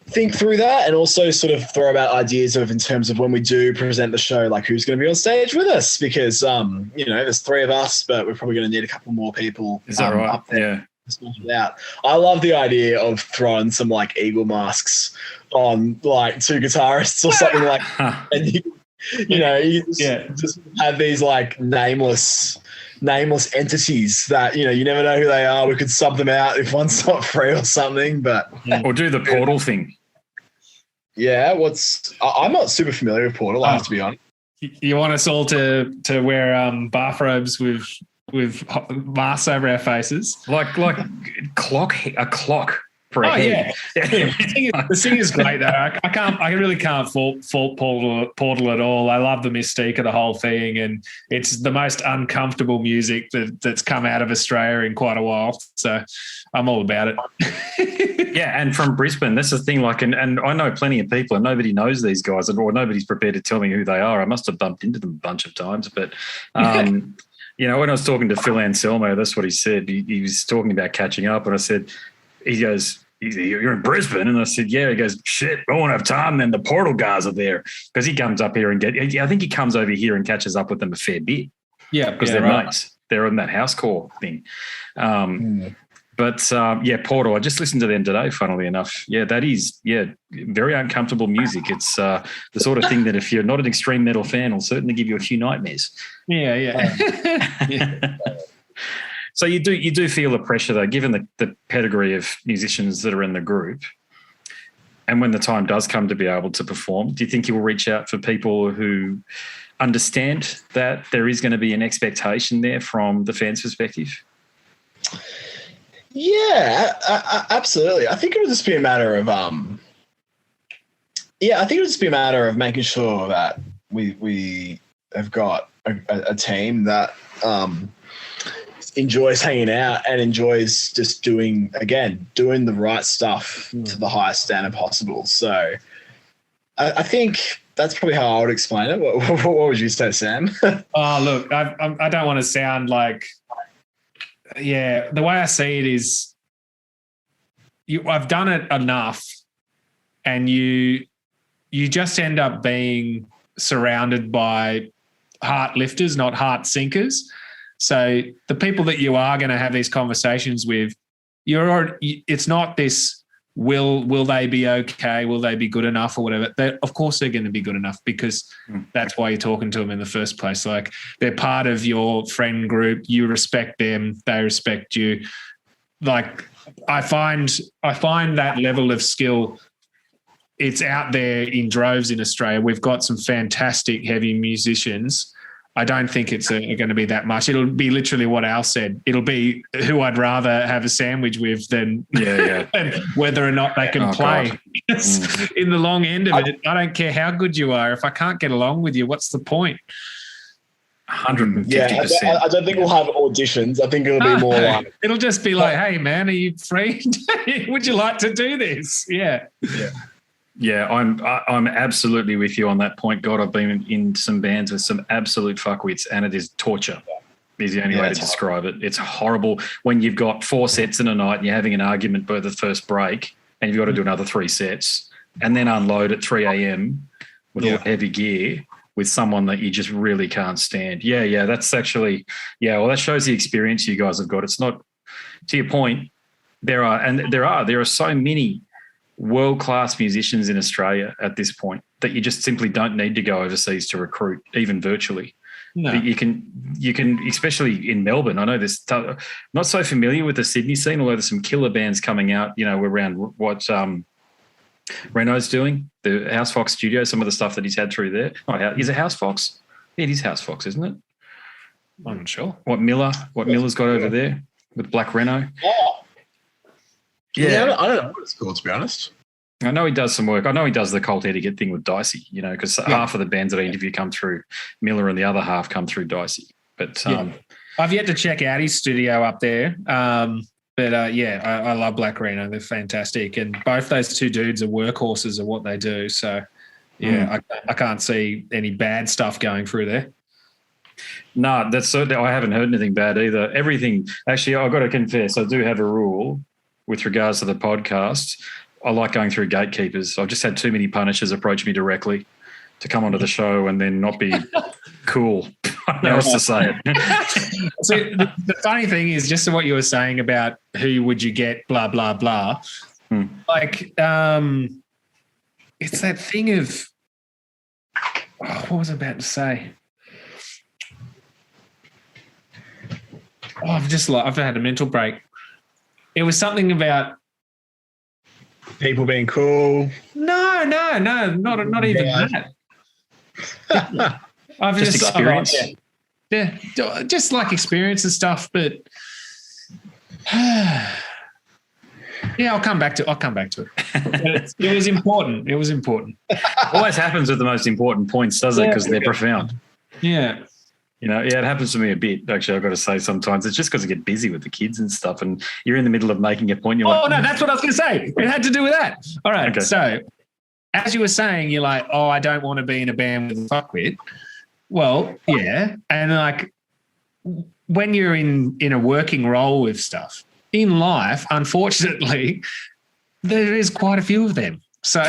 think through that and also sort of throw about ideas of in terms of when we do present the show, like who's going to be on stage with us, because, there's three of us, but we're probably going to need a couple more people up there. Yeah. Out. I love the idea of throwing some like eagle masks on like two guitarists or something like that. And you just have these like nameless entities that, you never know who they are. We could sub them out if one's not free or something, but or do the Portal thing. Yeah, I'm not super familiar with Portal, I have to be honest. You want us all to wear bathrobes with masks over our faces, like a clock for a head. The thing is great though. I really can't fault Portal at all. I love the mystique of the whole thing, and it's the most uncomfortable music that's come out of Australia in quite a while. So I'm all about it. Yeah, and from Brisbane, that's the thing. Like, and I know plenty of people, and nobody knows these guys, or nobody's prepared to tell me who they are. I must have bumped into them a bunch of times, but. When I was talking to Phil Anselmo, that's what he said. He was talking about catching up, and I said, he goes, you're in Brisbane? And I said, yeah. He goes, shit, I won't have time. Then the Portal guys are there, because he comes up here and I think he comes over here and catches up with them a fair bit. Yeah. Because they're mates. They're on that house call thing. But Portal, I just listened to them today, funnily enough. Yeah, that is, very uncomfortable music. It's the sort of thing that if you're not an extreme metal fan, will certainly give you a few nightmares. Yeah. So you do feel the pressure, though, given the pedigree of musicians that are in the group. And when the time does come to be able to perform, do you think you will reach out for people who understand that there is going to be an expectation there from the fans' perspective? Yeah, absolutely. I think it would just be a matter of making sure that we have got a team that enjoys hanging out and enjoys just doing the right stuff to the highest standard possible. So I think that's probably how I would explain it. What would you say, Sam? Oh, look, I don't want to sound like, the way I see it is I've done it enough and you just end up being surrounded by heart lifters, not heart sinkers. So the people that you are going to have these conversations with, it's not this, will they be okay? Will they be good enough or whatever? Of course they're going to be good enough because that's why you're talking to them in the first place. Like, they're part of your friend group. You respect them. They respect you. Like, I find that level of skill, it's out there in droves in Australia. We've got some fantastic heavy musicians. I don't think it's going to be that much. It'll be literally what Al said. It'll be who I'd rather have a sandwich with than whether or not they can play. In the long end of it, I don't care how good you are. If I can't get along with you, what's the point? 150%. Yeah, I don't think we'll have auditions. I think it'll be more like... It'll just be like, hey, man, are you free? Would you like to do this? Yeah. Yeah, I'm absolutely with you on that point. God, I've been in some bands with some absolute fuckwits, and it is torture. Is the only way to describe it. It's horrible when you've got 4 sets in a night and you're having an argument by the first break, and you've got to do another 3 sets, and then unload at 3 a.m. with all heavy gear with someone that you just really can't stand. Yeah, that's actually well, that shows the experience you guys have got. It's not, to your point. There are so many world-class musicians in Australia at this point that you just simply don't need to go overseas to recruit, even virtually. No. But you can, especially in Melbourne. I know this. Not so familiar with the Sydney scene, although there's some killer bands coming out. Around what Renault's doing, the House Fox studio. Some of the stuff that he's had through there. Is it House Fox? Yeah, it is House Fox, isn't it? I'm not sure. What Miller's got over there with Black Renault. Oh. Yeah, I don't know what it's called, to be honest. I know he does some work. I know he does the Cult Etiquette thing with Dicey, because half of the bands that I interview come through Miller and the other half come through Dicey. But I've yet to check out his studio up there. I love Black Reno. They're fantastic. And both those two dudes are workhorses of what they do. So, I can't see any bad stuff going through there. No, that's certainly, I haven't heard anything bad either. Everything, actually, I've got to confess, I do have a rule with regards to the podcast. I like going through gatekeepers. I've just had too many punishers approach me directly to come onto the show and then not be cool. I don't know else to say it. So the funny thing is, just what you were saying about who would you get, blah, blah, blah. Like, it's that thing of, what was I about to say? I've had a mental break. It was something about people being cool. No, not even that. I've just experience. Just like experience and stuff. But I'll come back to it. It was important. It was important. Always happens with the most important points, does it? Because they're profound. Yeah. It happens to me a bit, actually, I've got to say sometimes. It's just because I get busy with the kids and stuff and you're in the middle of making a point. No, that's what I was going to say. It had to do with that. All right. Okay. So as you were saying, you're like, I don't want to be in a band with a fuckwit. Well, yeah. And like when you're in a working role with stuff, in life, unfortunately, there is quite a few of them. So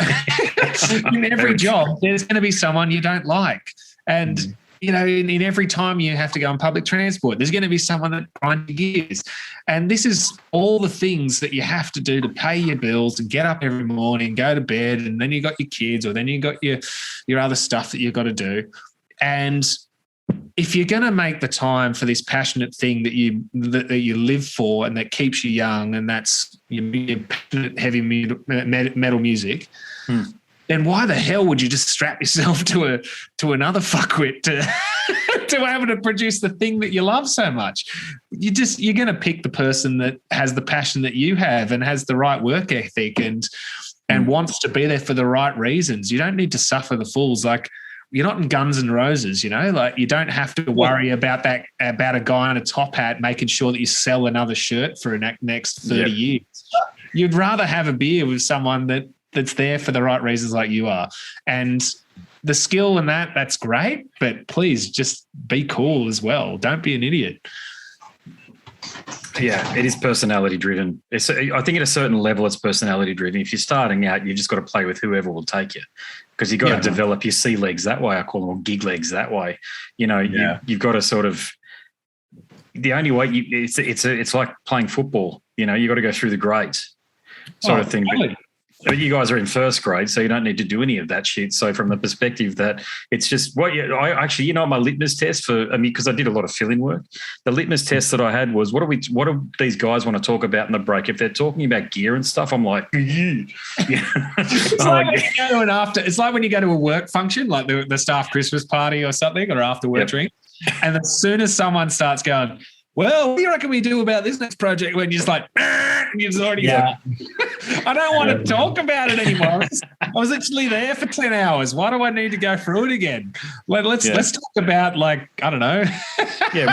in every job, there's going to be someone you don't like. And in every time you have to go on public transport, there's going to be someone that grinds your gears. And this is all the things that you have to do to pay your bills and get up every morning, go to bed, and then you got your kids, or then you got your other stuff that you've got to do. And if you're going to make the time for this passionate thing that you live for and that keeps you young, and that's your passionate heavy metal music, then why the hell would you just strap yourself to another fuckwit to able to produce the thing that you love so much? You're going to pick the person that has the passion that you have and has the right work ethic and wants to be there for the right reasons. You don't need to suffer the fools. Like, you're not in Guns N' Roses, like you don't have to worry about a guy in a top hat making sure that you sell another shirt for the next 30 years. You'd rather have a beer with someone that's there for the right reasons like you are. And the skill and that's great, but please just be cool as well. Don't be an idiot. Yeah, it is personality driven. I think at a certain level it's personality driven. If you're starting out, you've just got to play with whoever will take you, because you've got to develop your sea legs that way, I call them, or gig legs that way. You've got to sort of – the only way it's like playing football. You've got to go through the grades sort of thing. But you guys are in first grade, so you don't need to do any of that shit. So from the perspective that it's just my litmus test for, because I did a lot of fill-in work, the litmus test that I had was what do these guys want to talk about in the break? If they're talking about gear and stuff, I'm like, It's like when you go to a work function, like the staff Christmas party or something, or after work drink, and as soon as someone starts going, well, what do you reckon we do about this next project? When you're just like, and you're just already I don't want to talk about it anymore. I was actually there for 10 hours. Why do I need to go through it again? Let's talk about, like, I don't know.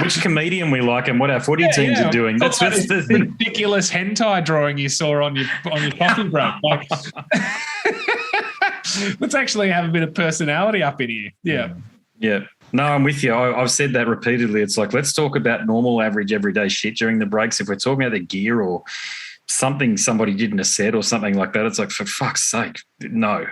Which comedian we like and what our footy teams are doing. That's the ridiculous hentai drawing you saw on your coffee break. Like, let's actually have a bit of personality up in here. Yeah. Yeah. No, I'm with you. I've said that repeatedly. It's like, let's talk about normal, average, everyday shit during the breaks. If we're talking about the gear or something somebody did in a set or something like that, it's like, for fuck's sake, no.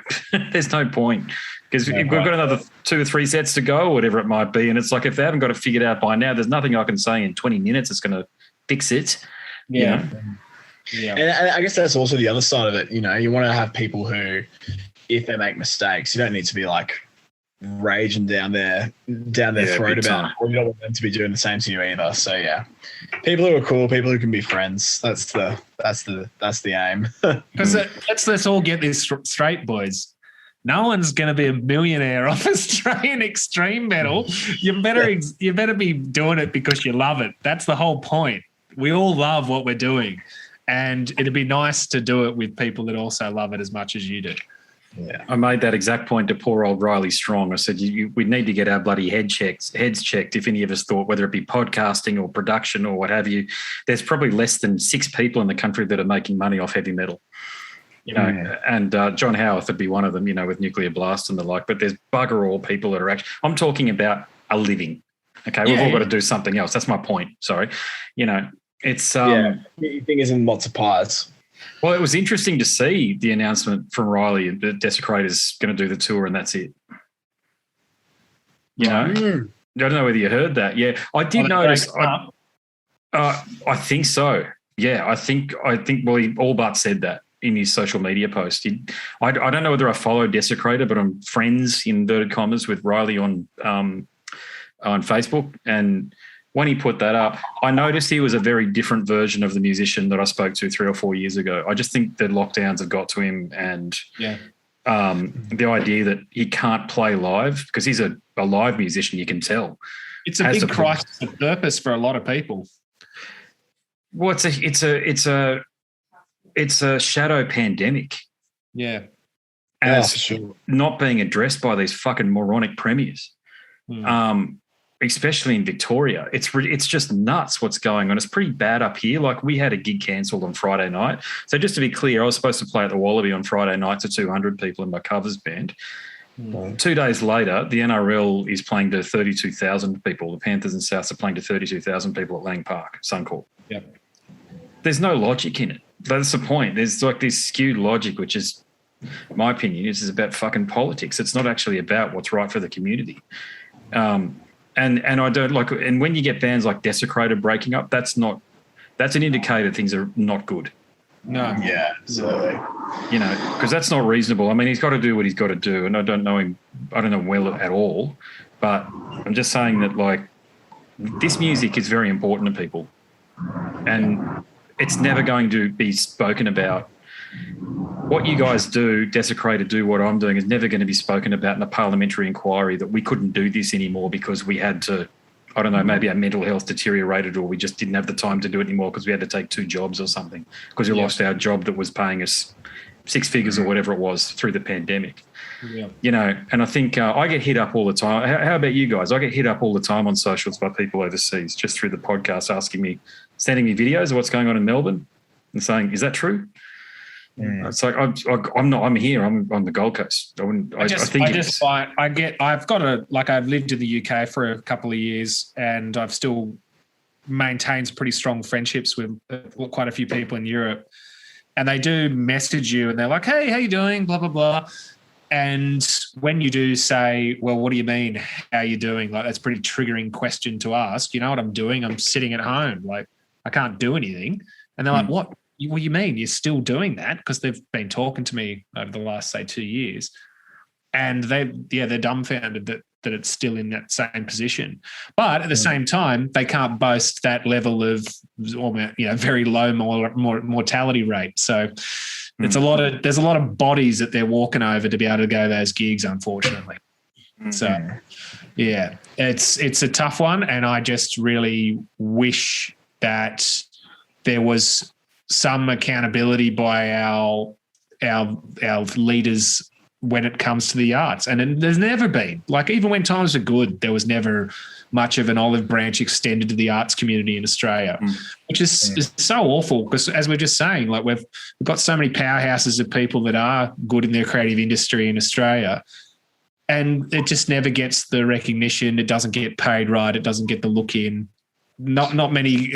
There's no point, because we've got another 2 or 3 sets to go or whatever it might be, and it's like, if they haven't got it figured out by now, there's nothing I can say in 20 minutes that's going to fix it. Yeah. And I guess that's also the other side of it. You want to have people who, if they make mistakes, you don't need to be like raging down their throat about it, or you don't want them to be doing the same to you either. So people who are cool, people who can be friends, that's the aim. Because let's all get this straight, boys. No one's going to be a millionaire off Australian extreme metal. You better be doing it because you love it. That's the whole point. We all love what we're doing, and it'd be nice to do it with people that also love it as much as you do. Yeah, I made that exact point to poor old Riley Strong. I said, we need to get our bloody heads checked if any of us thought, whether it be podcasting or production or what have you, there's probably less than 6 people in the country that are making money off heavy metal. And John Howarth would be one of them, with Nuclear Blast and the like, but there's bugger all people that are actually, I'm talking about a living. Okay, we've all got to do something else. That's my point. Sorry. It's... your thing isn't lots of pies. Well, it was interesting to see the announcement from Riley that Desecrator's going to do the tour and that's it. I don't know whether you heard that. Yeah, I did notice. I think so. Yeah, I think. Well, he all but said that in his social media post. I don't know whether I follow Desecrator, but I'm friends in inverted commas with Riley on Facebook, and when he put that up, I noticed he was a very different version of the musician that I spoke to 3 or 4 years ago. I just think that lockdowns have got to him, and the idea that he can't play live, because he's a live musician, you can tell. It's a big crisis of purpose for a lot of people. Well, it's a shadow pandemic. Yeah. As sure. Not being addressed by these fucking moronic premiers. Especially in Victoria. It's just nuts what's going on. It's pretty bad up here. Like, we had a gig cancelled on Friday night. So just to be clear, I was supposed to play at the Wallaby on Friday night to 200 people in my covers band. 2 days later, the NRL is playing to 32,000 people. The Panthers and Souths are playing to 32,000 people at Lang Park, Suncorp. Yep. There's no logic in it. That's the point. There's like this skewed logic, which is, in my opinion, is about fucking politics. It's not actually about what's right for the community. And I don't like. And when you get bands like Desecrated breaking up, that's an indicator things are not good. No. Yeah, absolutely. You know, because that's not reasonable. I mean, he's got to do what he's got to do, and I don't know him. I don't know him well at all, but I'm just saying that like this music is very important to people, and it's never going to be spoken about. What you guys do, Desecrated, do what I'm doing, is never going to be spoken about in a parliamentary inquiry that we couldn't do this anymore because we had to, I don't know, maybe our mental health deteriorated or we just didn't have the time to do it anymore because we had to take 2 jobs or something because we lost our job that was paying us 6 figures or whatever it was through the pandemic. Yeah. You know, and I think I get hit up all the time. How about you guys? I get hit up all the time on socials by people overseas just through the podcast asking me, sending me videos of what's going on in Melbourne and saying, is that true? It's like I'm not. I'm here. I'm on the Gold Coast. I've lived in the UK for a couple of years, and I've still maintained pretty strong friendships with quite a few people in Europe, and they do message you, and they're like, "Hey, how you doing?" Blah blah blah. And when you do say, "Well, what do you mean? How you doing?" Like that's a pretty triggering question to ask. You know what I'm doing? I'm sitting at home. Like I can't do anything, and they're like, "What? What do you mean you're still doing that?" Because they've been talking to me over the last, say, 2 years, and they're dumbfounded that it's still in that same position. But at the same time, they can't boast that level of very low mortality rate. So there's a lot of bodies that they're walking over to be able to go to those gigs, unfortunately. So yeah, it's a tough one, and I just really wish that there was some accountability by our leaders when it comes to the arts. And there's never been. Like even when times are good, there was never much of an olive branch extended to the arts community in Australia, which is so awful because as we're just saying, like we've got so many powerhouses of people that are good in their creative industry in Australia, and it just never gets the recognition. It doesn't get paid right. It doesn't get the look in. Not many,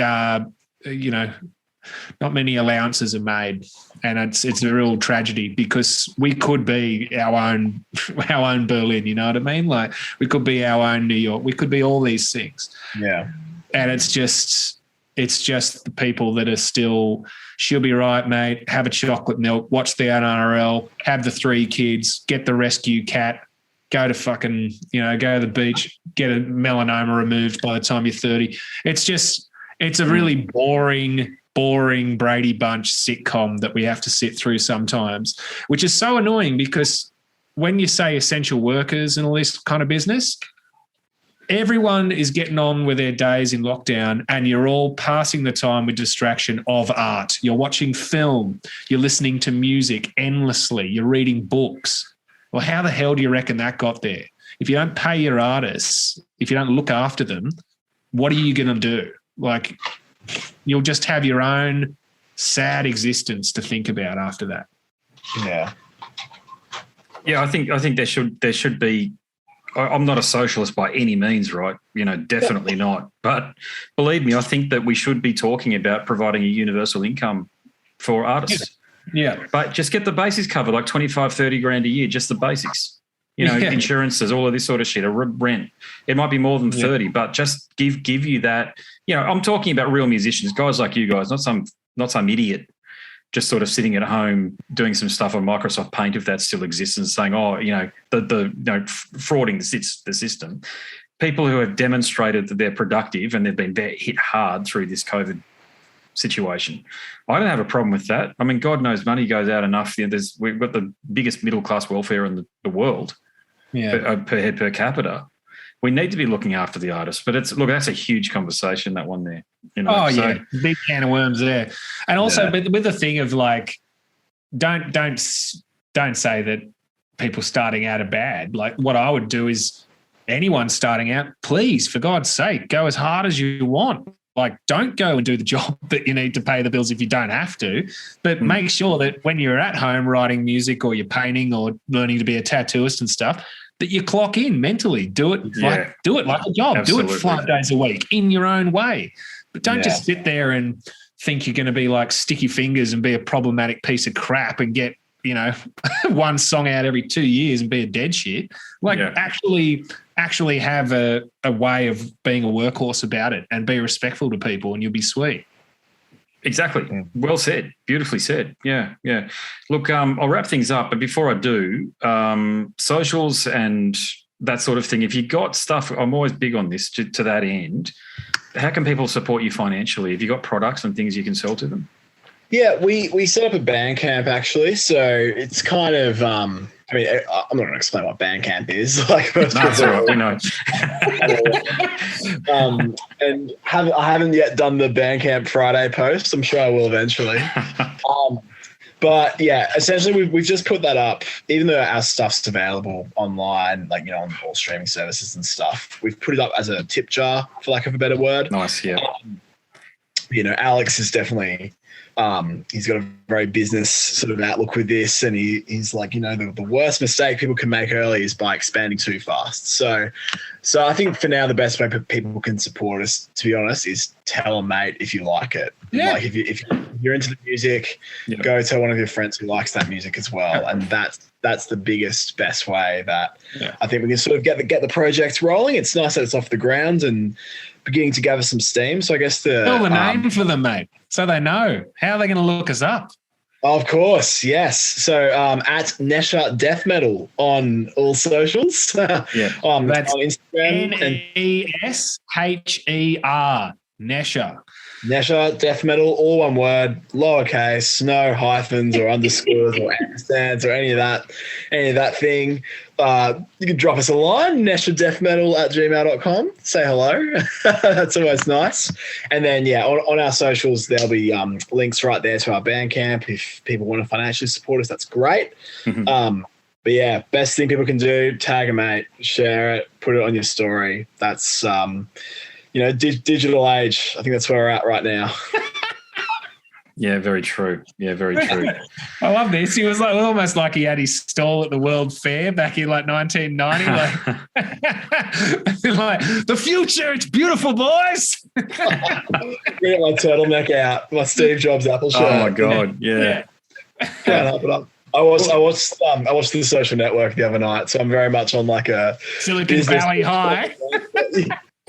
not many allowances are made, and it's a real tragedy because we could be our own Berlin. You know what I mean? Like we could be our own New York. We could be all these things. Yeah. And it's just the people that are still. She'll be right, mate. Have a chocolate milk. Watch the NRL. Have the 3 kids. Get the rescue cat. Go to fucking go to the beach. Get a melanoma removed by the time you're 30. It's a really boring Brady Bunch sitcom that we have to sit through sometimes, which is so annoying because when you say essential workers and all this kind of business, everyone is getting on with their days in lockdown and you're all passing the time with distraction of art. You're watching film, you're listening to music endlessly, you're reading books. Well, how the hell do you reckon that got there? If you don't pay your artists, if you don't look after them, what are you going to do? Like, you'll just have your own sad existence to think about after that. Yeah. Yeah, I think there should be. I'm not a socialist by any means, right? Definitely not. But believe me, I think that we should be talking about providing a universal income for artists. Yeah. But just get the basics covered, like 25, 30 grand a year, just the basics. Insurances, all of this sort of shit, or rent. It might be more than 30, but just give you that. I'm talking about real musicians, guys like you guys, not some idiot just sort of sitting at home doing some stuff on Microsoft Paint, if that still exists, and saying, frauding the system. People who have demonstrated that they're productive and they've been hit hard through this COVID situation. I don't have a problem with that. I mean, God knows money goes out enough. We've got the biggest middle class welfare in the world. Per head per capita. We need to be looking after the artists, but that's a huge conversation, that one there. Big can of worms there. And also with the thing of like, don't say that people starting out are bad. Like what I would do is anyone starting out, please, for God's sake, go as hard as you want. Like, don't go and do the job that you need to pay the bills if you don't have to, but make sure that when you're at home writing music or you're painting or learning to be a tattooist and stuff, that you clock in mentally. Do it like a job. Absolutely. Do it 5 days a week in your own way. But don't just sit there and think you're going to be like sticky fingers and be a problematic piece of crap and get one song out every 2 years and be a dead shit. Like actually have a way of being a workhorse about it and be respectful to people, and you'll be sweet. Exactly. Well said. Beautifully said. Yeah. Look, I'll wrap things up, but before I do, socials and that sort of thing, if you got stuff, I'm always big on this to that end. How can people support you financially? Have you got products and things you can sell to them? Yeah, we set up a Bandcamp actually, so it's kind of I'm not going to explain what Bandcamp is. Like, that's all right, we know. And I haven't yet done the Bandcamp Friday post. I'm sure I will eventually. But yeah, essentially we've just put that up, even though our stuff's available online, like, on all streaming services and stuff. We've put it up as a tip jar, for lack of a better word. Nice, yeah. Alex is definitely, he's got a very business sort of outlook with this, and he's like, the worst mistake people can make early is by expanding too fast. So I think for now the best way people can support us, to be honest, is tell a mate if you like it. Yeah. Like if you're into the music, go tell one of your friends who likes that music as well, and that's the best way that I think we can sort of get the project rolling. It's nice that it's off the ground and beginning to gather some steam. So I guess tell the name for them, mate, so they know. How are they going to look us up? Of course, yes. So at Nesher Death Metal on all socials. That's on Instagram. Nesher. Nesher. Nesher Death Metal, all one word, lowercase, no hyphens or underscores or ampersands or any of that thing. You can drop us a line, nesherdeathmetal@gmail.com. Say hello. That's always nice. And then, on our socials, there'll be links right there to our Bandcamp. If people want to financially support us, that's great. Mm-hmm. But yeah, best thing people can do, tag a mate, share it, put it on your story. That's, digital age. I think that's where we're at right now. Yeah, very true. Yeah, very true. I love this. He was almost like he had his stall at the World Fair back in 1990. Like the future, it's beautiful, boys. Get my turtleneck out, my Steve Jobs Apple shirt. Oh my god, yeah. Can't help it up. I watched The Social Network the other night, so I'm very much on like a Silicon Valley high.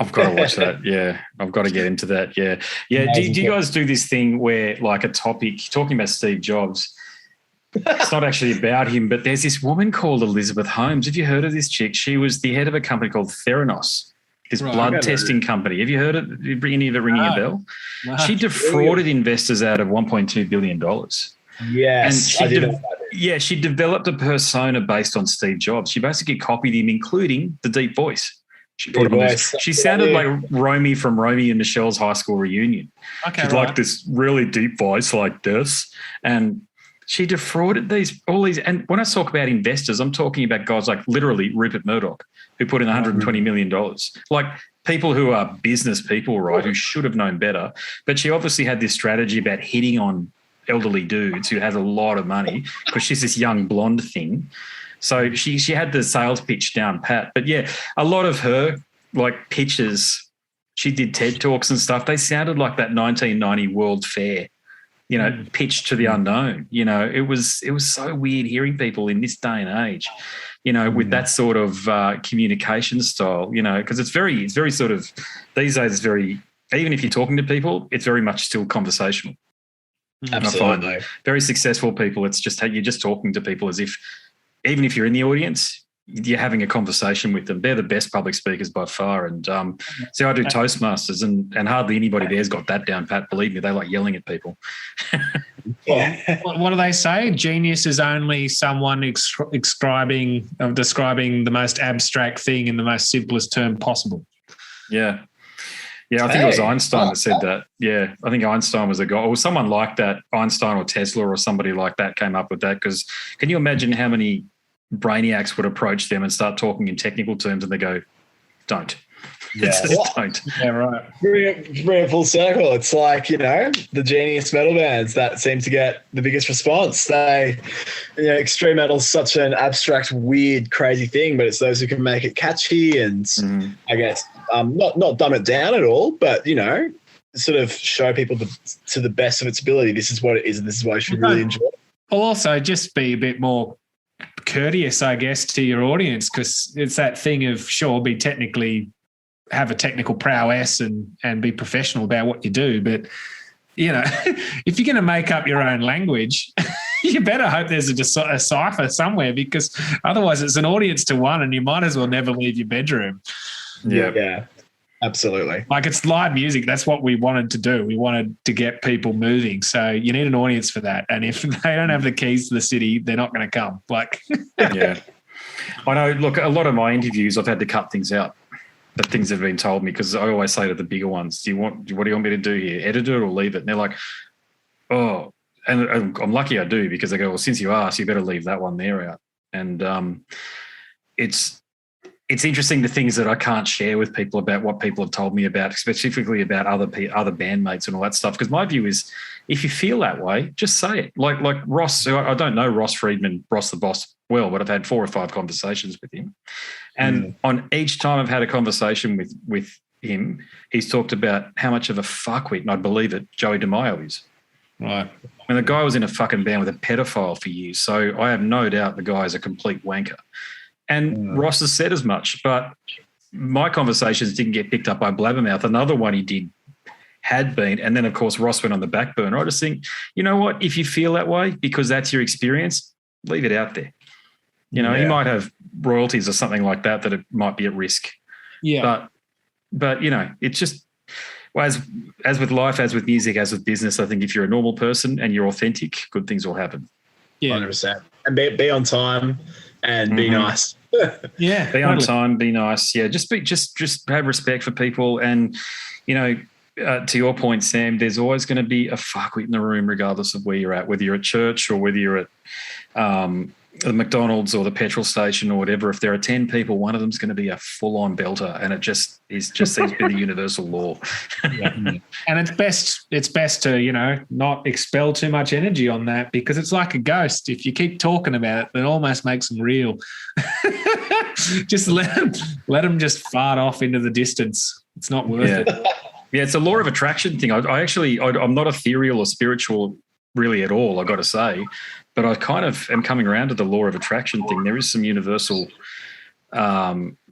I've got to watch that. Yeah, I've got to get into that. Yeah. Do you guys do this thing where, like, a topic talking about Steve Jobs? It's not actually about him, but there's this woman called Elizabeth Holmes. Have you heard of this chick? She was the head of a company called Theranos, this blood testing company. Have you heard of any of it ringing a bell? No. She defrauded investors out of $1.2 billion. Yes, and she developed a persona based on Steve Jobs. She basically copied him, including the deep voice. She put him on this. She sounded like Romy from Romy and Michelle's high school reunion. She'd like this really deep voice like this. And she defrauded all these. And when I talk about investors, I'm talking about guys like literally Rupert Murdoch, who put in $120 million. Like people who are business people, right, who should have known better. But she obviously had this strategy about hitting on elderly dudes who has a lot of money because she's this young blonde thing. So she had the sales pitch down pat. But, yeah, a lot of her, like, pitches, she did TED Talks and stuff. They sounded like that 1990 World Fair, pitched to the unknown. It was so weird hearing people in this day and age, with that sort of communication style, because it's very sort of these days it's very, even if you're talking to people, it's very much still conversational. Absolutely. I find very successful people, it's just you're just talking to people as if, even if you're in the audience, you're having a conversation with them. They're the best public speakers by far. And see, I do Toastmasters and hardly anybody there's got that down pat. Believe me, they like yelling at people. What do they say? Genius is only someone describing the most abstract thing in the most simplest term possible. Yeah. Yeah, I think it was Einstein that said that. Yeah, I think Einstein was a guy, or someone like that, Einstein or Tesla or somebody like that came up with that. Because can you imagine how many brainiacs would approach them and start talking in technical terms and they go, don't. Yeah, don't. Yeah, right. Bring it full circle. It's like, the genius metal bands that seem to get the biggest response. They, extreme metal's such an abstract, weird, crazy thing, but it's those who can make it catchy and I guess not dumb it down at all, but, sort of show people to the best of its ability. This is what it is and this is why you should really enjoy it. Well, also just be a bit more courteous, I guess, to your audience, because it's that thing of, sure, have a technical prowess and be professional about what you do. But, if you're going to make up your own language, you better hope there's a cipher somewhere, because otherwise it's an audience to one and you might as well never leave your bedroom. Yeah. Absolutely. Like, it's live music. That's what we wanted to do. We wanted to get people moving. So you need an audience for that. And if they don't have the keys to the city, they're not going to come. Yeah. I know. Look, a lot of my interviews, I've had to cut things out. The things that have been told me, because I always say to the bigger ones, what do you want me to do here? Edit it or leave it? And they're like, oh, and I'm lucky I do, because they go, well, since you asked, you better leave that one there out. And it's interesting, the things that I can't share with people about what people have told me about, specifically about other bandmates and all that stuff. Because my view is, if you feel that way, just say it. Like Ross, I don't know Ross Friedman, Ross the Boss, well, but I've had 4 or 5 conversations with him. And on each time I've had a conversation with him, he's talked about how much of a fuckwit, and I believe it, Joey DeMaio is. Right. When the guy was in a fucking band with a pedophile for years. So I have no doubt the guy is a complete wanker. And Ross has said as much, but my conversations didn't get picked up by Blabbermouth. Another one he did had been, and then, of course, Ross went on the back burner. I just think, you know what, if you feel that way because that's your experience, leave it out there. You might have royalties or something like that it might be at risk. Yeah. But it's just, well, as with life, as with music, as with business, I think if you're a normal person and you're authentic, good things will happen. Yeah. 100%. And be on time and be nice. Yeah. Be on time, be nice. Yeah. Just have respect for people. And, to your point, Sam, there's always going to be a fuckwit in the room, regardless of where you're at, whether you're at church or whether you're at the McDonald's or the petrol station or whatever. If there are 10 people, one of them's going to be a full-on belter, and it just seems to be the universal law. Yeah. And it's best to, not expel too much energy on that, because it's like a ghost. If you keep talking about it almost makes them real. Just let them just fart off into the distance. It's not worth it. Yeah, it's a law of attraction thing. I'm not ethereal or spiritual really at all, I got to say, but I kind of am coming around to the law of attraction thing. There is some universal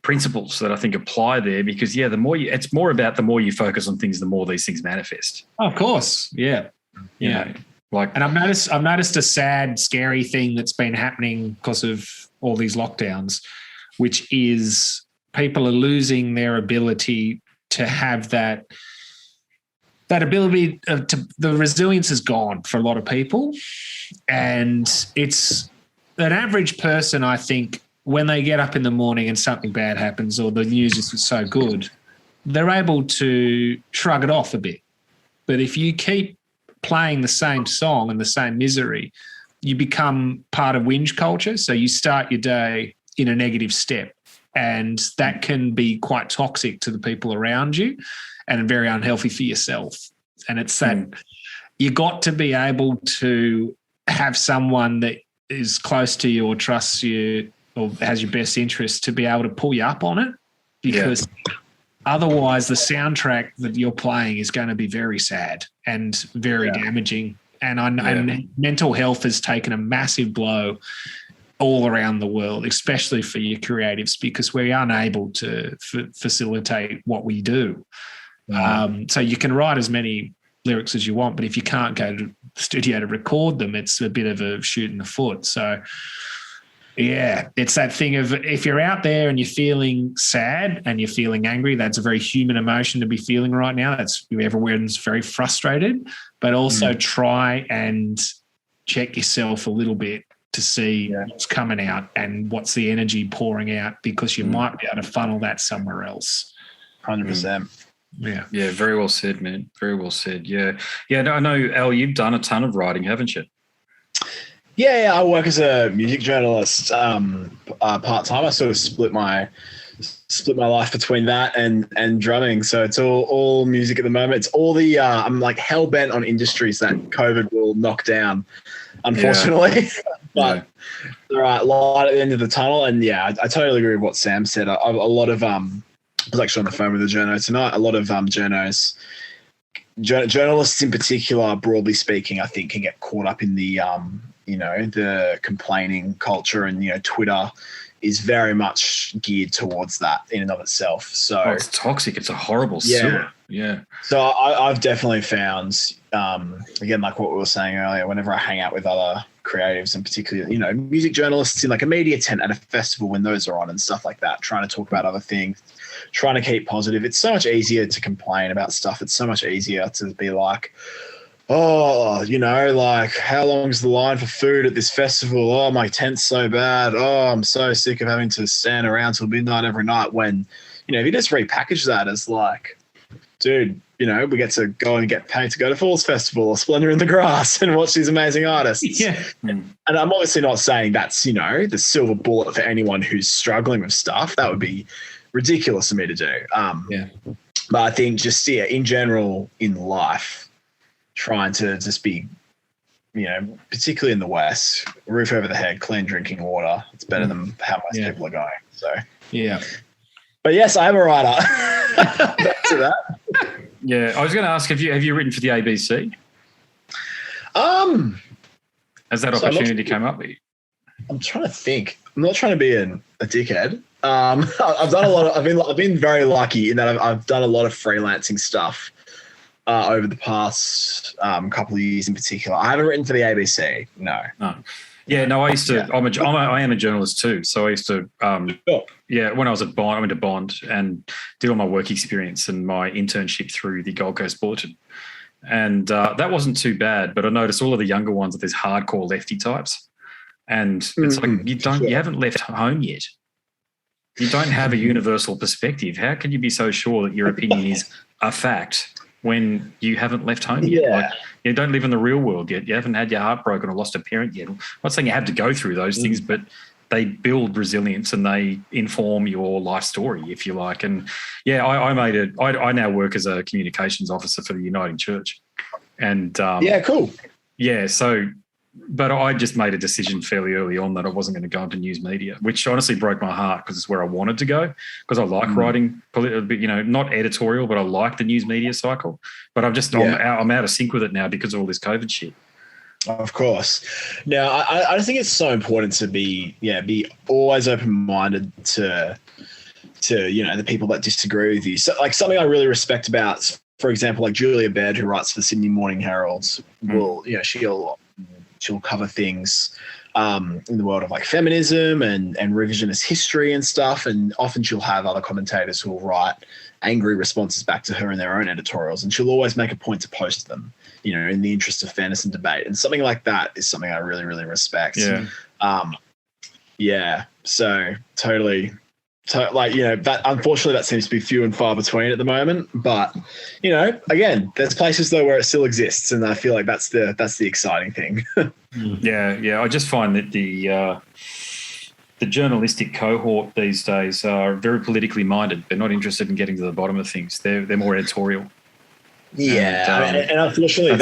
principles that I think apply there, because it's more about the more you focus on things, the more these things manifest. Oh, of course, yeah. And I've noticed a sad, scary thing that's been happening because of all these lockdowns, which is people are losing their ability to have that ability the resilience is gone for a lot of people. And it's an average person, I think, when they get up in the morning and something bad happens or the news is so good, they're able to shrug it off a bit. But if you keep playing the same song and the same misery, you become part of whinge culture. So you start your day in a negative step, and that can be quite toxic to the people around you and very unhealthy for yourself. And it's that you got to be able to have someone that is close to you or trusts you or has your best interest to be able to pull you up on it, because otherwise the soundtrack that you're playing is going to be very sad and very damaging. And mental health has taken a massive blow all around the world, especially for your creatives, because we're unable to facilitate what we do. So you can write as many lyrics as you want, but if you can't go to the studio to record them, it's a bit of a shoot in the foot. So it's that thing of, if you're out there and you're feeling sad and you're feeling angry, that's a very human emotion to be feeling right now. That's everyone's very frustrated, but also try and check yourself a little bit to see what's coming out and what's the energy pouring out, because you might be able to funnel that somewhere else. 100%. Yeah. Yeah, very well said, man. Very well said. Yeah. Yeah, I know, Al, you've done a ton of writing, haven't you? Yeah, I work as a music journalist part-time. I sort of split my life between that and drumming. So it's all music at the moment. It's all the I'm like hell-bent on industries that COVID will knock down, unfortunately. Yeah. But all right, light at the end of the tunnel. And I totally agree with what Sam said. A lot of I was actually on the phone with a journo tonight. A lot of journalists in particular, broadly speaking, I think can get caught up in the the complaining culture and, Twitter is very much geared towards that in and of itself. So it's toxic. It's a horrible Yeah. sewer. Yeah. So I've definitely found, again, like what we were saying earlier, whenever I hang out with other creatives and particularly, music journalists in like a media tent at a festival when those are on and stuff like that, trying to talk about other things, trying to keep positive. It's so much easier to complain about stuff. It's so much easier to be like, oh, like how long's the line for food at this festival? Oh, my tent's so bad. Oh, I'm so sick of having to stand around till midnight every night. When, if you just repackage that as like, dude, we get to go and get paid to go to Falls Festival or Splendor in the Grass and watch these amazing artists. Yeah. And I'm obviously not saying that's, the silver bullet for anyone who's struggling with stuff. That would be ridiculous for me to do. But I think just, in general in life, trying to just be, particularly in the West, roof over the head, clean drinking water. It's better than how most people are going. So, yeah. But yes, I am a writer. Back to that. Yeah, I was going to ask, have you written for the ABC? Has that opportunity come up? I'm trying to think. I'm not trying to be a dickhead. I've done a lot of. I've been very lucky in that I've done a lot of freelancing stuff over the past couple of years in particular. I haven't written for the ABC. No. Yeah, no, I used to. Yeah. I am a journalist too, so I used to. Yeah, when I was at Bond, I went to Bond and did all my work experience and my internship through the Gold Coast Bulletin, and that wasn't too bad. But I noticed all of the younger ones are these hardcore lefty types, and it's like you haven't left home yet. You don't have a universal perspective. How can you be so sure that your opinion is a fact when you haven't left home yet? Yeah. Like, you don't live in the real world yet. You haven't had your heart broken or lost a parent yet. I'm not saying you have to go through those things, but they build resilience and they inform your life story, if you like. And yeah, I now work as a communications officer for the Uniting Church. And cool. Yeah, so but I just made a decision fairly early on that I wasn't going to go into news media, which honestly broke my heart because it's where I wanted to go, because I like writing, not editorial, but I like the news media cycle. But I'm out of sync with it now because of all this COVID shit. Of course. Now, I think it's so important to be always open-minded to the people that disagree with you. So, like, something I really respect about, for example, like Julia Baird, who writes for the Sydney Morning Herald, she'll cover things in the world of like feminism and revisionist history and stuff. And often she'll have other commentators who will write angry responses back to her in their own editorials. And she'll always make a point to post them, in the interest of fairness and debate. And something like that is something I really, really respect. Yeah. So totally. That unfortunately that seems to be few and far between at the moment. But, again, there's places though where it still exists, and I feel like that's the exciting thing. Yeah. I just find that the journalistic cohort these days are very politically minded. They're not interested in getting to the bottom of things. They're more editorial. Yeah, and unfortunately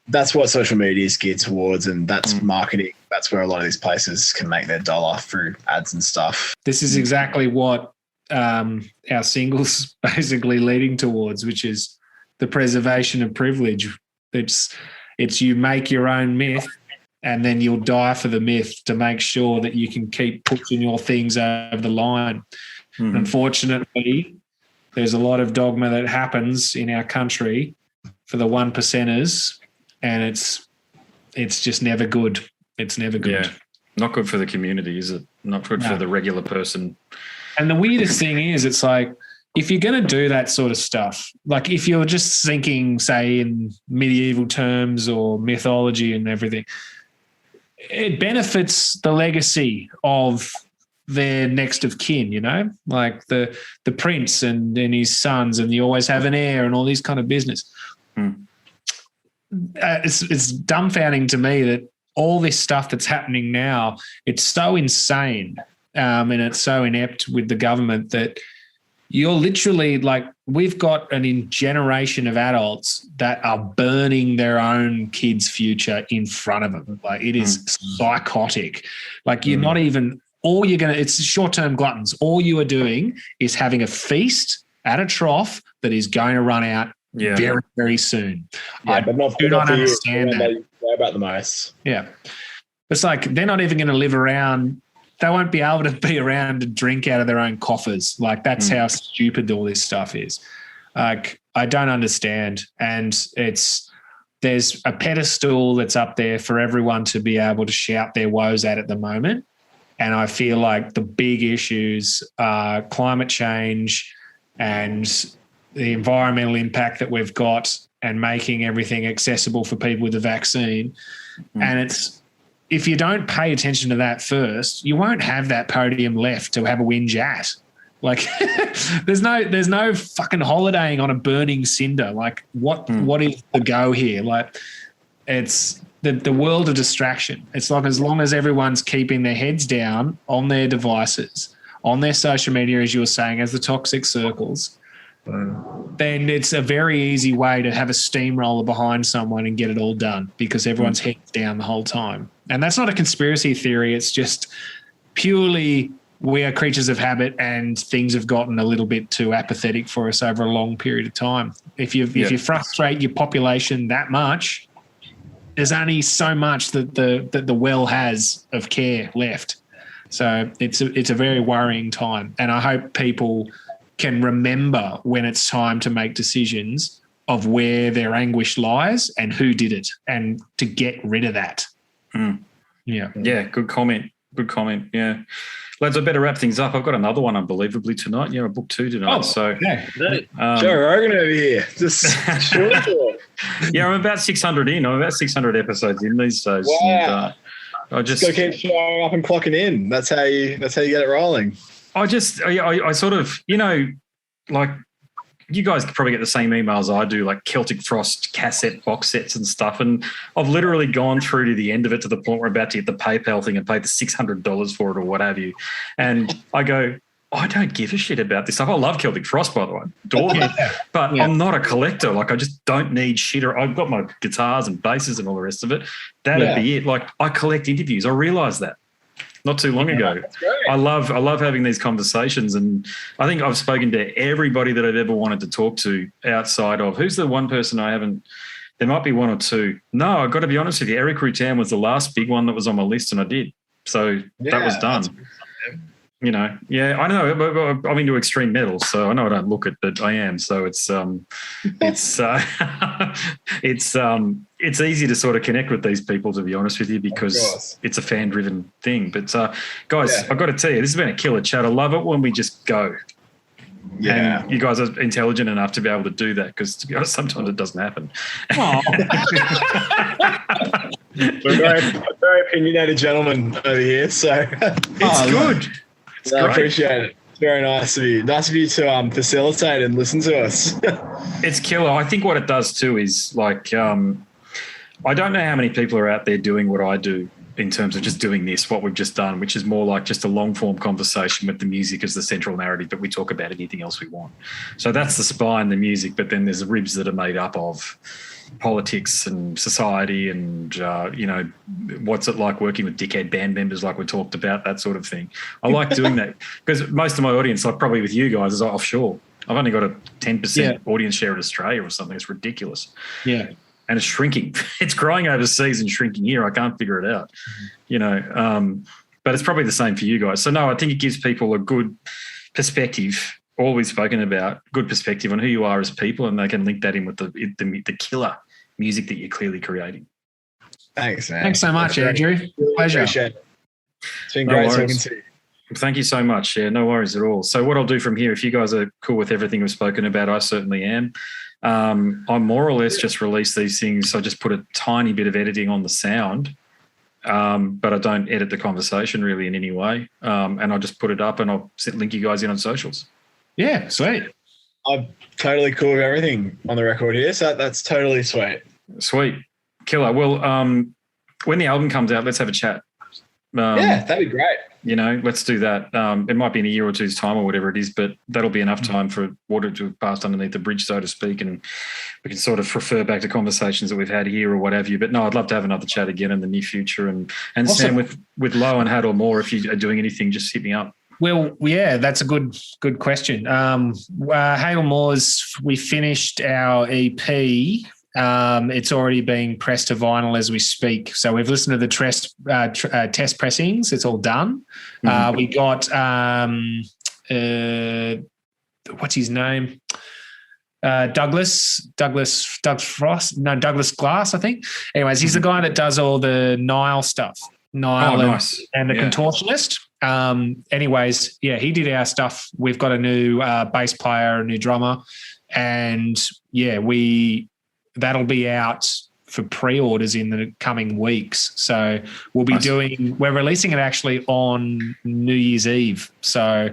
that's what social media is geared towards, and that's marketing. That's where a lot of these places can make their dollar through ads and stuff. This is exactly what our single's basically leading towards, which is the preservation of privilege. It's you make your own myth and then you'll die for the myth to make sure that you can keep pushing your things over the line. Mm-hmm. Unfortunately, there's a lot of dogma that happens in our country for the 1%ers, and it's just never good. It's never good. Yeah. Not good for the community, is it? Not good for the regular person. And the weirdest thing is, it's like, if you're going to do that sort of stuff, like if you're just thinking, say, in medieval terms or mythology and everything, it benefits the legacy of their next of kin, like the prince and his sons, and you always have an heir and all these kind of business. It's dumbfounding to me that all this stuff that's happening now, it's so insane and it's so inept with the government that you're literally like, we've got generation of adults that are burning their own kids' future in front of them. Like, it is psychotic. Like, you're not even, it's short-term gluttons. All you are doing is having a feast at a trough that is going to run out very, very soon. Yeah, I but not do not understand that. about the most. Yeah. It's like they're not even going to live around. They won't be able to be around to drink out of their own coffers. Like that's how stupid all this stuff is. Like I don't understand. And there's a pedestal that's up there for everyone to be able to shout their woes at the moment. And I feel like the big issues are climate change and the environmental impact that we've got and making everything accessible for people with the vaccine. And if you don't pay attention to that first, you won't have that podium left to have a whinge at. Like there's no fucking holidaying on a burning cinder. Like what is the go here? Like it's the world of distraction. It's like as long as everyone's keeping their heads down on their devices, on their social media, as you were saying, as the toxic circles, then it's a very easy way to have a steamroller behind someone and get it all done because everyone's heads down the whole time. And that's not a conspiracy theory. It's just purely we are creatures of habit and things have gotten a little bit too apathetic for us over a long period of time. If you frustrate your population that much, there's only so much that the well has of care left. So it's a very worrying time. And I hope people can remember when it's time to make decisions of where their anguish lies and who did it and to get rid of that. Yeah. Yeah, good comment. Good comment. Yeah. Lads, I better wrap things up. I've got another one unbelievably tonight. Yeah, I booked 2 tonight. Joe Rogan over here. Just sure. Yeah, I'm about 600 in. I'm about 600 episodes in these days. Wow. And, I just got to keep showing up and clocking in. That's how you get it rolling. I sort of, like you guys probably get the same emails I do, like Celtic Frost cassette box sets and stuff. And I've literally gone through to the end of it to the point where I'm about to get the PayPal thing and pay the $600 for it or what have you. And I go, I don't give a shit about this stuff. I love Celtic Frost, by the way. Adore them. But I'm not a collector. Like I just don't need shit. Or I've got my guitars and basses and all the rest of it. That'd be it. Like I collect interviews. I realised that not too long ago. I love having these conversations, and I think I've spoken to everybody that I've ever wanted to talk to outside of who's the one person I haven't. There might be one or two. No, I've got to be honest with you. Eric Rutan was the last big one that was on my list, and I did. So that was done. I don't know. I'm into extreme metal, so I know I don't look it, but I am. So it's easy to sort of connect with these people, to be honest with you, because it's a fan-driven thing. But guys, I've got to tell you, this has been a killer chat. I love it when we just go. Yeah, and you guys are intelligent enough to be able to do that, because to be honest, sometimes it doesn't happen. We're very opinionated gentlemen over here, so it's good. I appreciate it. It's very nice of you. Nice of you to facilitate and listen to us. It's killer. I think what it does too is like I don't know how many people are out there doing what I do in terms of just doing this, what we've just done, which is more like just a long-form conversation with the music as the central narrative, but we talk about anything else we want. So that's the spine, the music, but then there's the ribs that are made up of politics and society and, what's it like working with dickhead band members like we talked about, that sort of thing. I like doing that because most of my audience, like probably with you guys, is offshore. I've only got a 10% audience share in Australia or something. It's ridiculous. Yeah. And it's shrinking. It's growing overseas and shrinking here. I can't figure it out, but it's probably the same for you guys. So, no, I think it gives people a good perspective, all we've spoken about, good perspective on who you are as people, and they can link that in with the killer music that you're clearly creating. Thanks, man. Thanks so much, Andrew. Pleasure. Appreciate it. It's been great talking to you. Thank you so much. Yeah, no worries at all. So what I'll do from here, if you guys are cool with everything we've spoken about, I certainly am. I more or less just release these things. I just put a tiny bit of editing on the sound, but I don't edit the conversation really in any way. And I'll just put it up and I'll link you guys in on socials. Yeah, sweet. I'm totally cool with everything on the record here, so that's totally sweet. Sweet. Killer. Well, when the album comes out, let's have a chat. That'd be great. Let's do that. It might be in a year or two's time or whatever it is, but that'll be enough time for water to have passed underneath the bridge, so to speak, and we can sort of refer back to conversations that we've had here or what have you. But no, I'd love to have another chat again in the near future. And awesome. Sam, with Low and Had or More, if you are doing anything, just hit me up. Well, yeah, that's a good question. Hail Moors, we finished our EP It's already being pressed to vinyl as we speak. So we've listened to the test pressings. It's all done. We got what's his name? Douglas Glass, I think. Anyways, he's the guy that does all the Nile stuff. Nice. And the contortionist. Anyways, yeah, he did our stuff. We've got a new bass player, a new drummer, and yeah, that'll be out for pre-orders in the coming weeks. So we'll be we're releasing it actually on New Year's Eve. So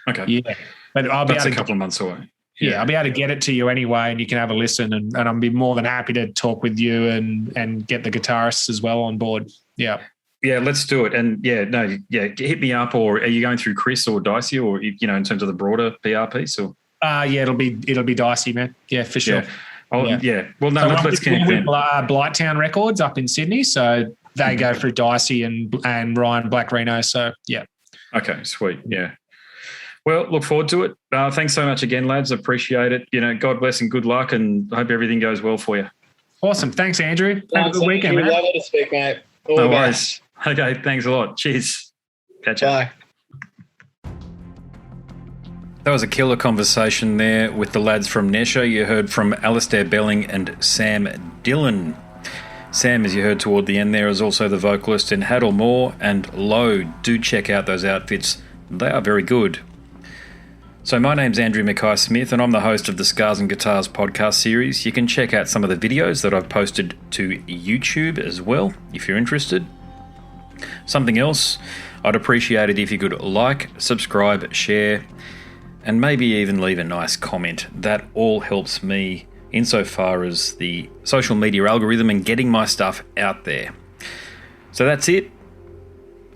okay, yeah, but I'll be that's able a couple of months away. Yeah, I'll be able to get it to you anyway, and you can have a listen, and I'll be more than happy to talk with you and get the guitarists as well on board. Yeah. Yeah, let's do it. And hit me up, or are you going through Chris or Dicey, or in terms of the broader PR piece? Or it'll be Dicey, man. Yeah, for sure. Yeah. Well, no, so let's connect then. Blighttown Records up in Sydney, so they go through Dicey and Ryan Black Reno. So yeah. Okay, sweet. Yeah. Well, look forward to it. Thanks so much again, lads. Appreciate it. God bless and good luck, and hope everything goes well for you. Awesome. Thanks, Andrew. Have a good weekend, man. Lovely to speak, mate. No worries. Okay, thanks a lot. Cheers. Catch you. Bye. That was a killer conversation there with the lads from Nesher. You heard from Alasdair Belling and Sam Dillon. Sam, as you heard toward the end there, is also the vocalist in Haddle Moore and Low. Do check out those outfits. They are very good. So my name's Andrew Mackay-Smith, and I'm the host of the Scars and Guitars podcast series. You can check out some of the videos that I've posted to YouTube as well, if you're interested. Something else, I'd appreciate it if you could like, subscribe, share, and maybe even leave a nice comment. That all helps me insofar as the social media algorithm and getting my stuff out there. So that's it.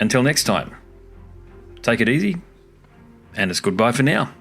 Until next time, take it easy, and it's goodbye for now.